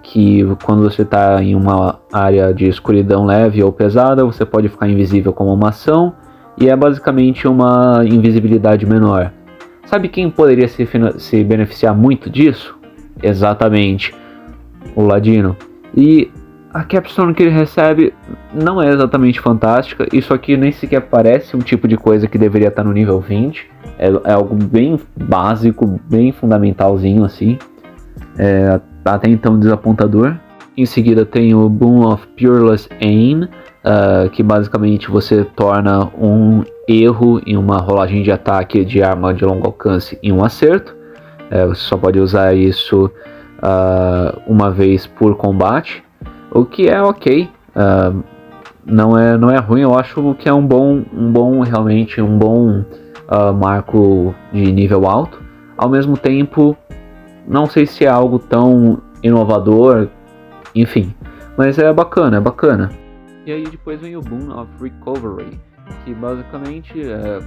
Speaker 1: que quando você está em uma área de escuridão leve ou pesada, você pode ficar invisível como uma ação, e é basicamente uma invisibilidade menor. Sabe quem poderia se beneficiar muito disso? Exatamente, o Ladino. E a Capstone que ele recebe não é exatamente fantástica, isso aqui nem sequer parece um tipo de coisa que deveria estar no nível 20, é algo bem básico, bem fundamentalzinho assim. Até então desapontador. Em seguida tem o Boon of Pureless Aim, que basicamente você torna um erro em uma rolagem de ataque de arma de longo alcance em um acerto. Você só pode usar isso uma vez por combate, o que é ok. não é ruim, eu acho que é realmente um bom marco de nível alto. Ao mesmo tempo, não sei se é algo tão inovador, enfim, mas é bacana, é bacana. E aí depois vem o Boon of Recovery, que basicamente,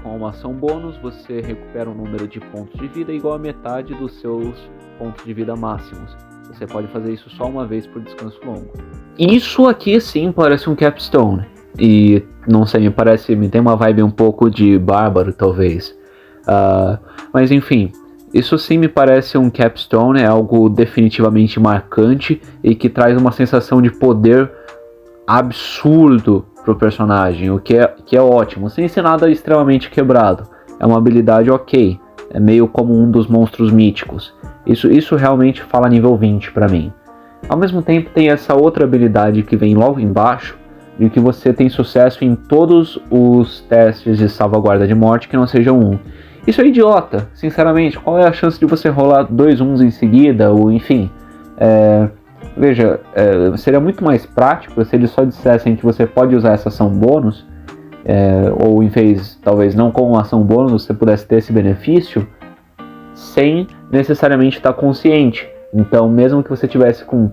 Speaker 1: com uma ação bônus, você recupera um número de pontos de vida igual a metade dos seus pontos de vida máximos. Você pode fazer isso só uma vez por descanso longo. Isso aqui sim parece um Capstone. E não sei, me tem uma vibe um pouco de bárbaro, talvez. Mas enfim, isso sim me parece um Capstone, é algo definitivamente marcante e que traz uma sensação de poder absurdo pro personagem, o que é ótimo, sem ser nada extremamente quebrado. É uma habilidade ok, é meio como um dos monstros míticos. Isso realmente fala nível 20 pra mim. Ao mesmo tempo tem essa outra habilidade que vem logo embaixo, de que você tem sucesso em todos os testes de salvaguarda de morte que não sejam 1. Isso é idiota, sinceramente. Qual é a chance de você rolar 2 1s em seguida, ou enfim... Veja, seria muito mais prático se eles só dissessem que você pode usar essa ação bônus, ou em vez, talvez não com uma ação bônus, você pudesse ter esse benefício sem necessariamente estar consciente. Então, mesmo que você tivesse com,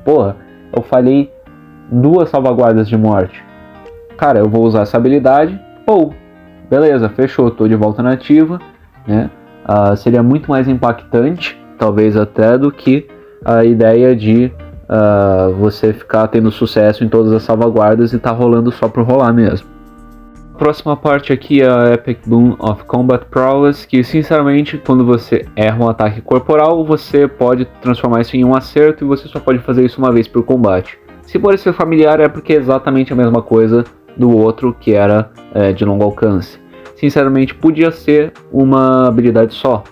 Speaker 1: eu falhei 2 salvaguardas de morte, cara, eu vou usar essa habilidade, beleza, fechou, tô de volta na ativa, né? Seria muito mais impactante, talvez até, do que a ideia de você ficar tendo sucesso em todas as salvaguardas e tá rolando só por rolar mesmo. A próxima parte aqui é a Epic Boon of Combat Prowess, que sinceramente quando você erra um ataque corporal, você pode transformar isso em um acerto e você só pode fazer isso uma vez por combate. Se parecer familiar é porque é exatamente a mesma coisa do outro, que era de longo alcance. Sinceramente podia ser uma habilidade só,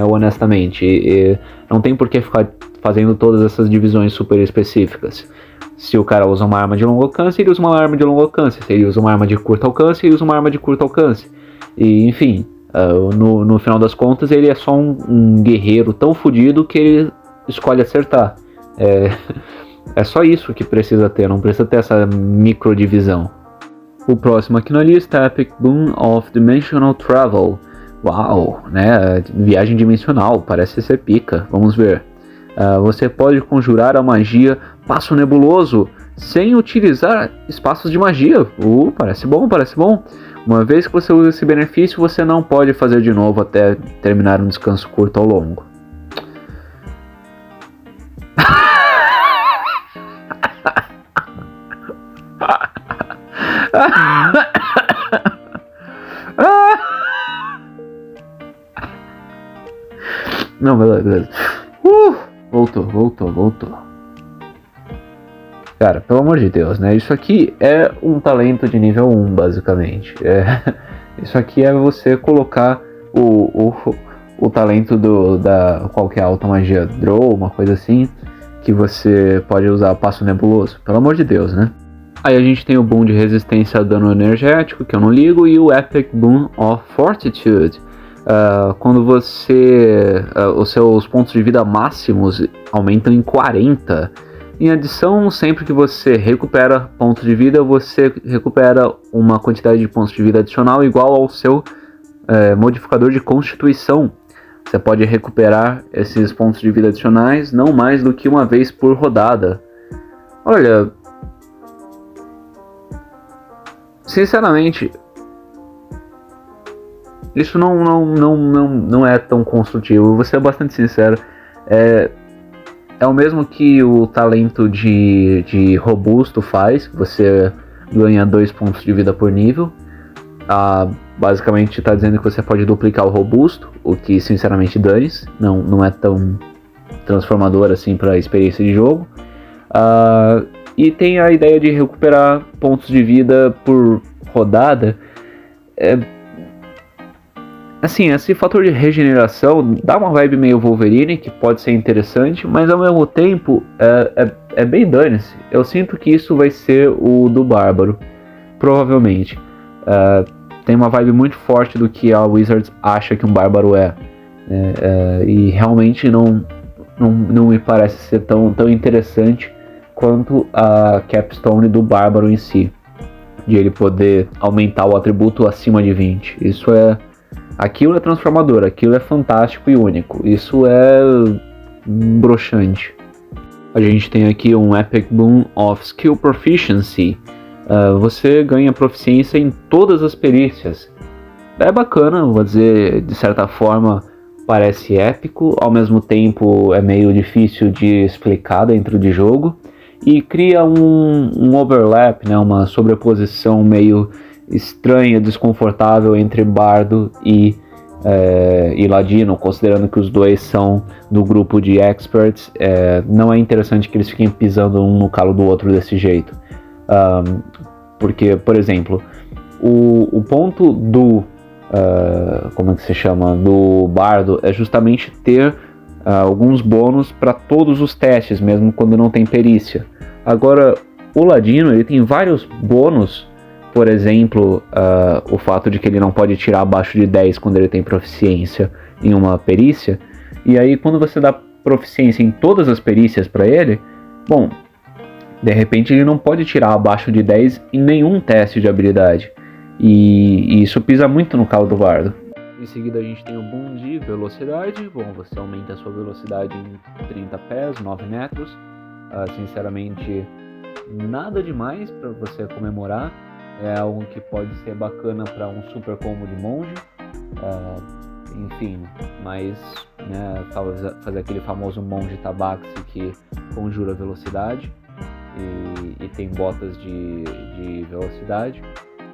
Speaker 1: honestamente, e não tem por que ficar fazendo todas essas divisões super específicas. Se o cara usa uma arma de longo alcance, ele usa uma arma de longo alcance. Se ele usa uma arma de curto alcance, ele usa uma arma de curto alcance. E enfim, no final das contas, ele é só um guerreiro tão fodido que ele escolhe acertar. É só isso que precisa ter, não precisa ter essa microdivisão. O próximo aqui na lista é Epic Boon of Dimensional Travel. Uau, né? Viagem dimensional, parece ser pica. Vamos ver. Você pode conjurar a magia Passo Nebuloso sem utilizar espaços de magia. Parece bom, parece bom. Uma vez que você usa esse benefício, você não pode fazer de novo até terminar um descanso curto ou longo. Não, beleza. Voltou. Cara, pelo amor de Deus, né? Isso aqui é um talento de nível 1, basicamente. Isso aqui é você colocar o talento da qualquer alta magia draw, uma coisa assim, que você pode usar Passo Nebuloso. Pelo amor de Deus, né? Aí a gente tem o Boon de resistência a dano energético, que eu não ligo, e o Epic Boon of Fortitude. Quando você... os seus pontos de vida máximos aumentam em 40. Em adição, sempre que você recupera pontos de vida, você recupera uma quantidade de pontos de vida adicional igual ao seu modificador de constituição. Você pode recuperar esses pontos de vida adicionais não mais do que uma vez por rodada. Olha... Sinceramente... Isso não é tão construtivo, vou ser bastante sincero. É o mesmo que o talento de robusto faz, você ganha 2 pontos de vida por nível. Basicamente está dizendo que você pode duplicar o robusto, o que sinceramente dane-se, não é tão transformador assim para a experiência de jogo. E tem a ideia de recuperar pontos de vida por rodada. Assim, esse fator de regeneração dá uma vibe meio Wolverine, que pode ser interessante, mas ao mesmo tempo é bem dane-se. Eu sinto que isso vai ser o do Bárbaro, provavelmente. Tem uma vibe muito forte do que a Wizards acha que um Bárbaro é. E realmente não me parece ser tão interessante quanto a Capstone do Bárbaro em si. de ele poder aumentar o atributo acima de 20. Aquilo é transformador, aquilo é fantástico e único. Isso é broxante. A gente tem aqui um Epic Boon of Skill Proficiency. Você ganha proficiência em todas as perícias. É bacana, vou dizer, de certa forma parece épico, ao mesmo tempo é meio difícil de explicar dentro de jogo. E cria um overlap, né, uma sobreposição meio estranha, desconfortável entre Bardo e Ladino, considerando que os dois são do grupo de experts. Não é interessante que eles fiquem pisando um no calo do outro desse jeito. Porque, por exemplo, o ponto do como é que se chama? Do Bardo é justamente ter alguns bônus para todos os testes, mesmo quando não tem perícia. Agora, o Ladino ele tem vários bônus, por exemplo, o fato de que ele não pode tirar abaixo de 10 quando ele tem proficiência em uma perícia, e aí quando você dá proficiência em todas as perícias para ele, bom, de repente ele não pode tirar abaixo de 10 em nenhum teste de habilidade, e isso pisa muito no calo do Bardo. Em seguida a gente tem o boom de velocidade. Bom, você aumenta a sua velocidade em 30 pés, 9 metros. Sinceramente, nada demais para você comemorar. É algo que pode ser bacana para um super combo de monge. Enfim, mas né, talvez fazer aquele famoso monge tabaxi que conjura velocidade e tem botas de velocidade.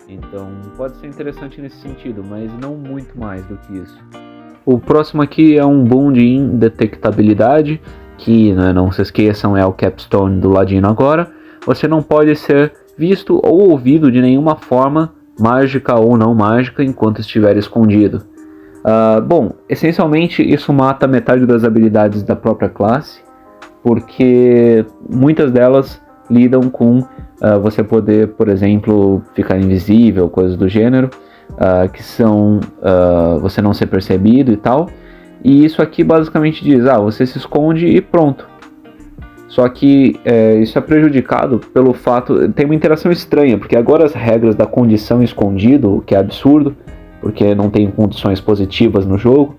Speaker 1: Então pode ser interessante nesse sentido, mas não muito mais do que isso. O próximo aqui é um boom de indetectabilidade, que, né, não se esqueçam, é o capstone do Ladino agora. Você não pode ser visto ou ouvido de nenhuma forma, mágica ou não mágica, enquanto estiver escondido. Bom, essencialmente isso mata metade das habilidades da própria classe, porque muitas delas lidam com você poder, por exemplo, ficar invisível, coisas do gênero, que são você não ser percebido e tal. E isso aqui basicamente diz, você se esconde e pronto. Só que isso é prejudicado pelo fato, tem uma interação estranha, porque agora as regras da condição escondido, o que é absurdo, porque não tem condições positivas no jogo,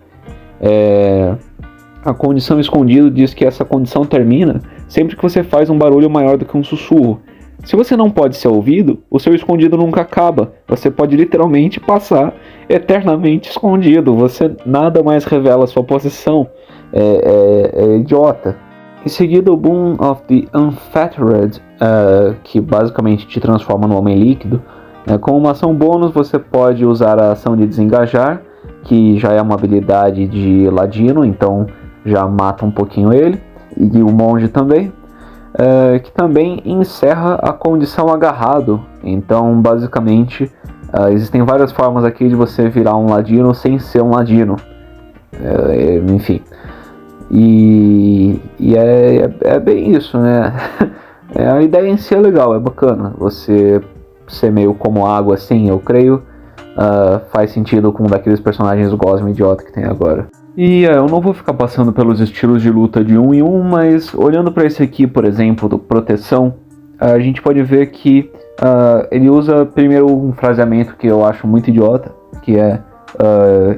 Speaker 1: a condição escondido diz que essa condição termina sempre que você faz um barulho maior do que um sussurro. Se você não pode ser ouvido, o seu escondido nunca acaba. Você pode literalmente passar eternamente escondido. Você nada mais revela a sua posição. É idiota. Em seguida, o Boon of the Unfettered, que basicamente te transforma no homem líquido. Com uma ação bônus, você pode usar a ação de desengajar, que já é uma habilidade de Ladino, então já mata um pouquinho ele. E o monge também. Que também encerra a condição agarrado. Então, basicamente, existem várias formas aqui de você virar um Ladino sem ser um Ladino. Enfim. E é bem isso, né? A ideia em si é legal, é bacana. Você ser meio como água assim, eu creio. Faz sentido com um daqueles personagens Gosma idiota que tem agora. E eu não vou ficar passando pelos estilos de luta de um em um, mas olhando para esse aqui, por exemplo, do Proteção, a gente pode ver que ele usa primeiro um fraseamento que eu acho muito idiota, que é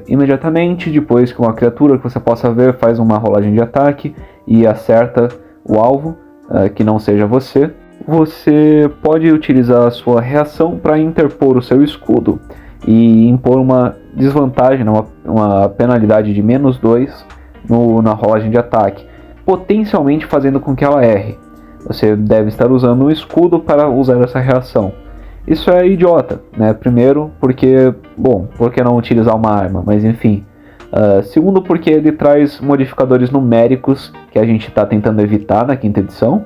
Speaker 1: imediatamente depois que uma criatura que você possa ver faz uma rolagem de ataque e acerta o alvo, que não seja você, você pode utilizar a sua reação para interpor o seu escudo e impor uma desvantagem, uma penalidade de -2 na rolagem de ataque, potencialmente fazendo com que ela erre. Você deve estar usando um escudo para usar essa reação. Isso é idiota, né? Primeiro, porque, por que não utilizar uma arma? Mas enfim. Segundo, porque ele traz modificadores numéricos que a gente está tentando evitar na quinta edição.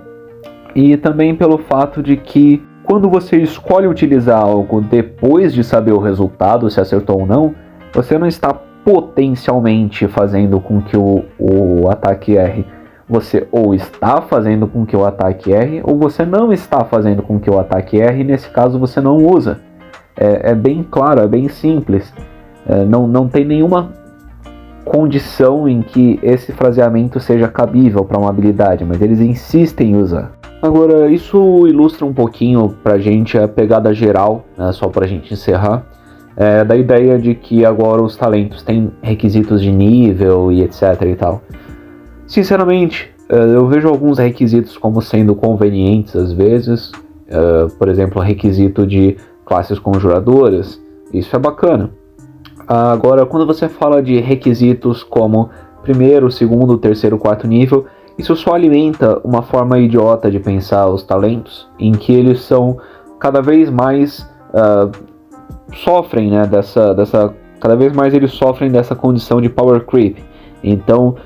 Speaker 1: E também pelo fato de que quando você escolhe utilizar algo depois de saber o resultado, se acertou ou não, você não está potencialmente fazendo com que o ataque erre. Você ou está fazendo com que o ataque erre, ou você não está fazendo com que o ataque erre, e nesse caso você não usa. É bem claro, é bem simples. Não tem nenhuma condição em que esse fraseamento seja cabível para uma habilidade, mas eles insistem em usar. Agora, isso ilustra um pouquinho pra gente a pegada geral, né, só pra gente encerrar, da ideia de que agora os talentos têm requisitos de nível e etc e tal. Sinceramente, eu vejo alguns requisitos como sendo convenientes às vezes, por exemplo, o requisito de classes conjuradoras, isso é bacana. Agora, quando você fala de requisitos como primeiro, segundo, terceiro, quarto nível, isso só alimenta uma forma idiota de pensar os talentos, em que eles são cada vez mais sofrem, né, cada vez mais eles sofrem dessa condição de power creep. Então,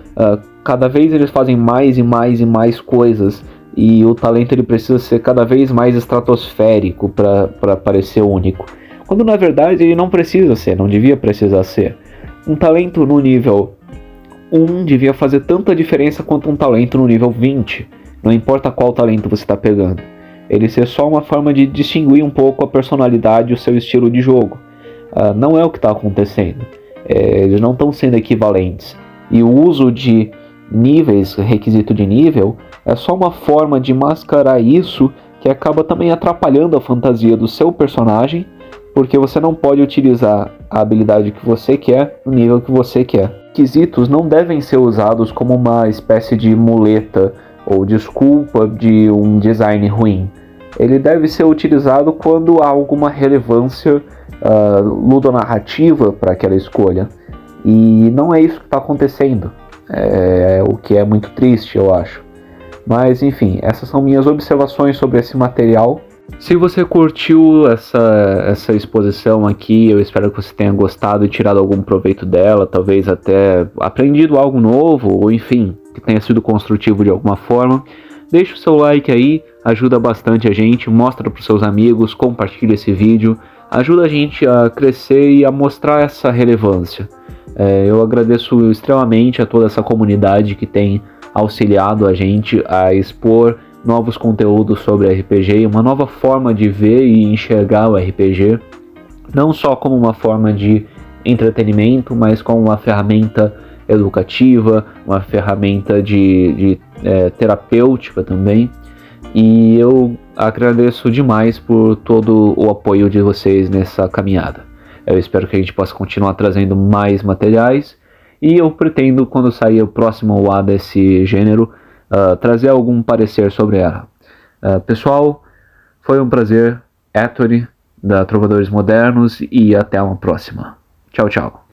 Speaker 1: cada vez eles fazem mais e mais e mais coisas, e o talento ele precisa ser cada vez mais estratosférico para parecer único. Quando na verdade ele não precisa ser, não devia precisar ser. Um talento no nível 1 devia fazer tanta diferença quanto um talento no nível 20. Não importa qual talento você está pegando. Ele ser só uma forma de distinguir um pouco a personalidade e o seu estilo de jogo. Não é o que está acontecendo. Eles não estão sendo equivalentes. E o uso de níveis, requisito de nível, é só uma forma de mascarar isso que acaba também atrapalhando a fantasia do seu personagem, porque você não pode utilizar a habilidade que você quer no nível que você quer. Requisitos não devem ser usados como uma espécie de muleta ou desculpa de um design ruim. Ele deve ser utilizado quando há alguma relevância ludonarrativa para aquela escolha. E não é isso que está acontecendo, o que é muito triste, eu acho. Mas enfim, essas são minhas observações sobre esse material. Se você curtiu essa exposição aqui, eu espero que você tenha gostado e tirado algum proveito dela, talvez até aprendido algo novo, ou enfim, que tenha sido construtivo de alguma forma. Deixa o seu like aí, ajuda bastante a gente, mostra para os seus amigos, compartilha esse vídeo, ajuda a gente a crescer e a mostrar essa relevância. Eu agradeço extremamente a toda essa comunidade que tem auxiliado a gente a expor novos conteúdos sobre RPG, uma nova forma de ver e enxergar o RPG, não só como uma forma de entretenimento, mas como uma ferramenta educativa, uma ferramenta de terapêutica também. E eu agradeço demais por todo o apoio de vocês nessa caminhada. Eu espero que a gente possa continuar trazendo mais materiais, e eu pretendo, quando sair o próximo OA desse gênero, trazer algum parecer sobre ela. Pessoal, foi um prazer. Ettore, da Trovadores Modernos, e até uma próxima. Tchau, tchau.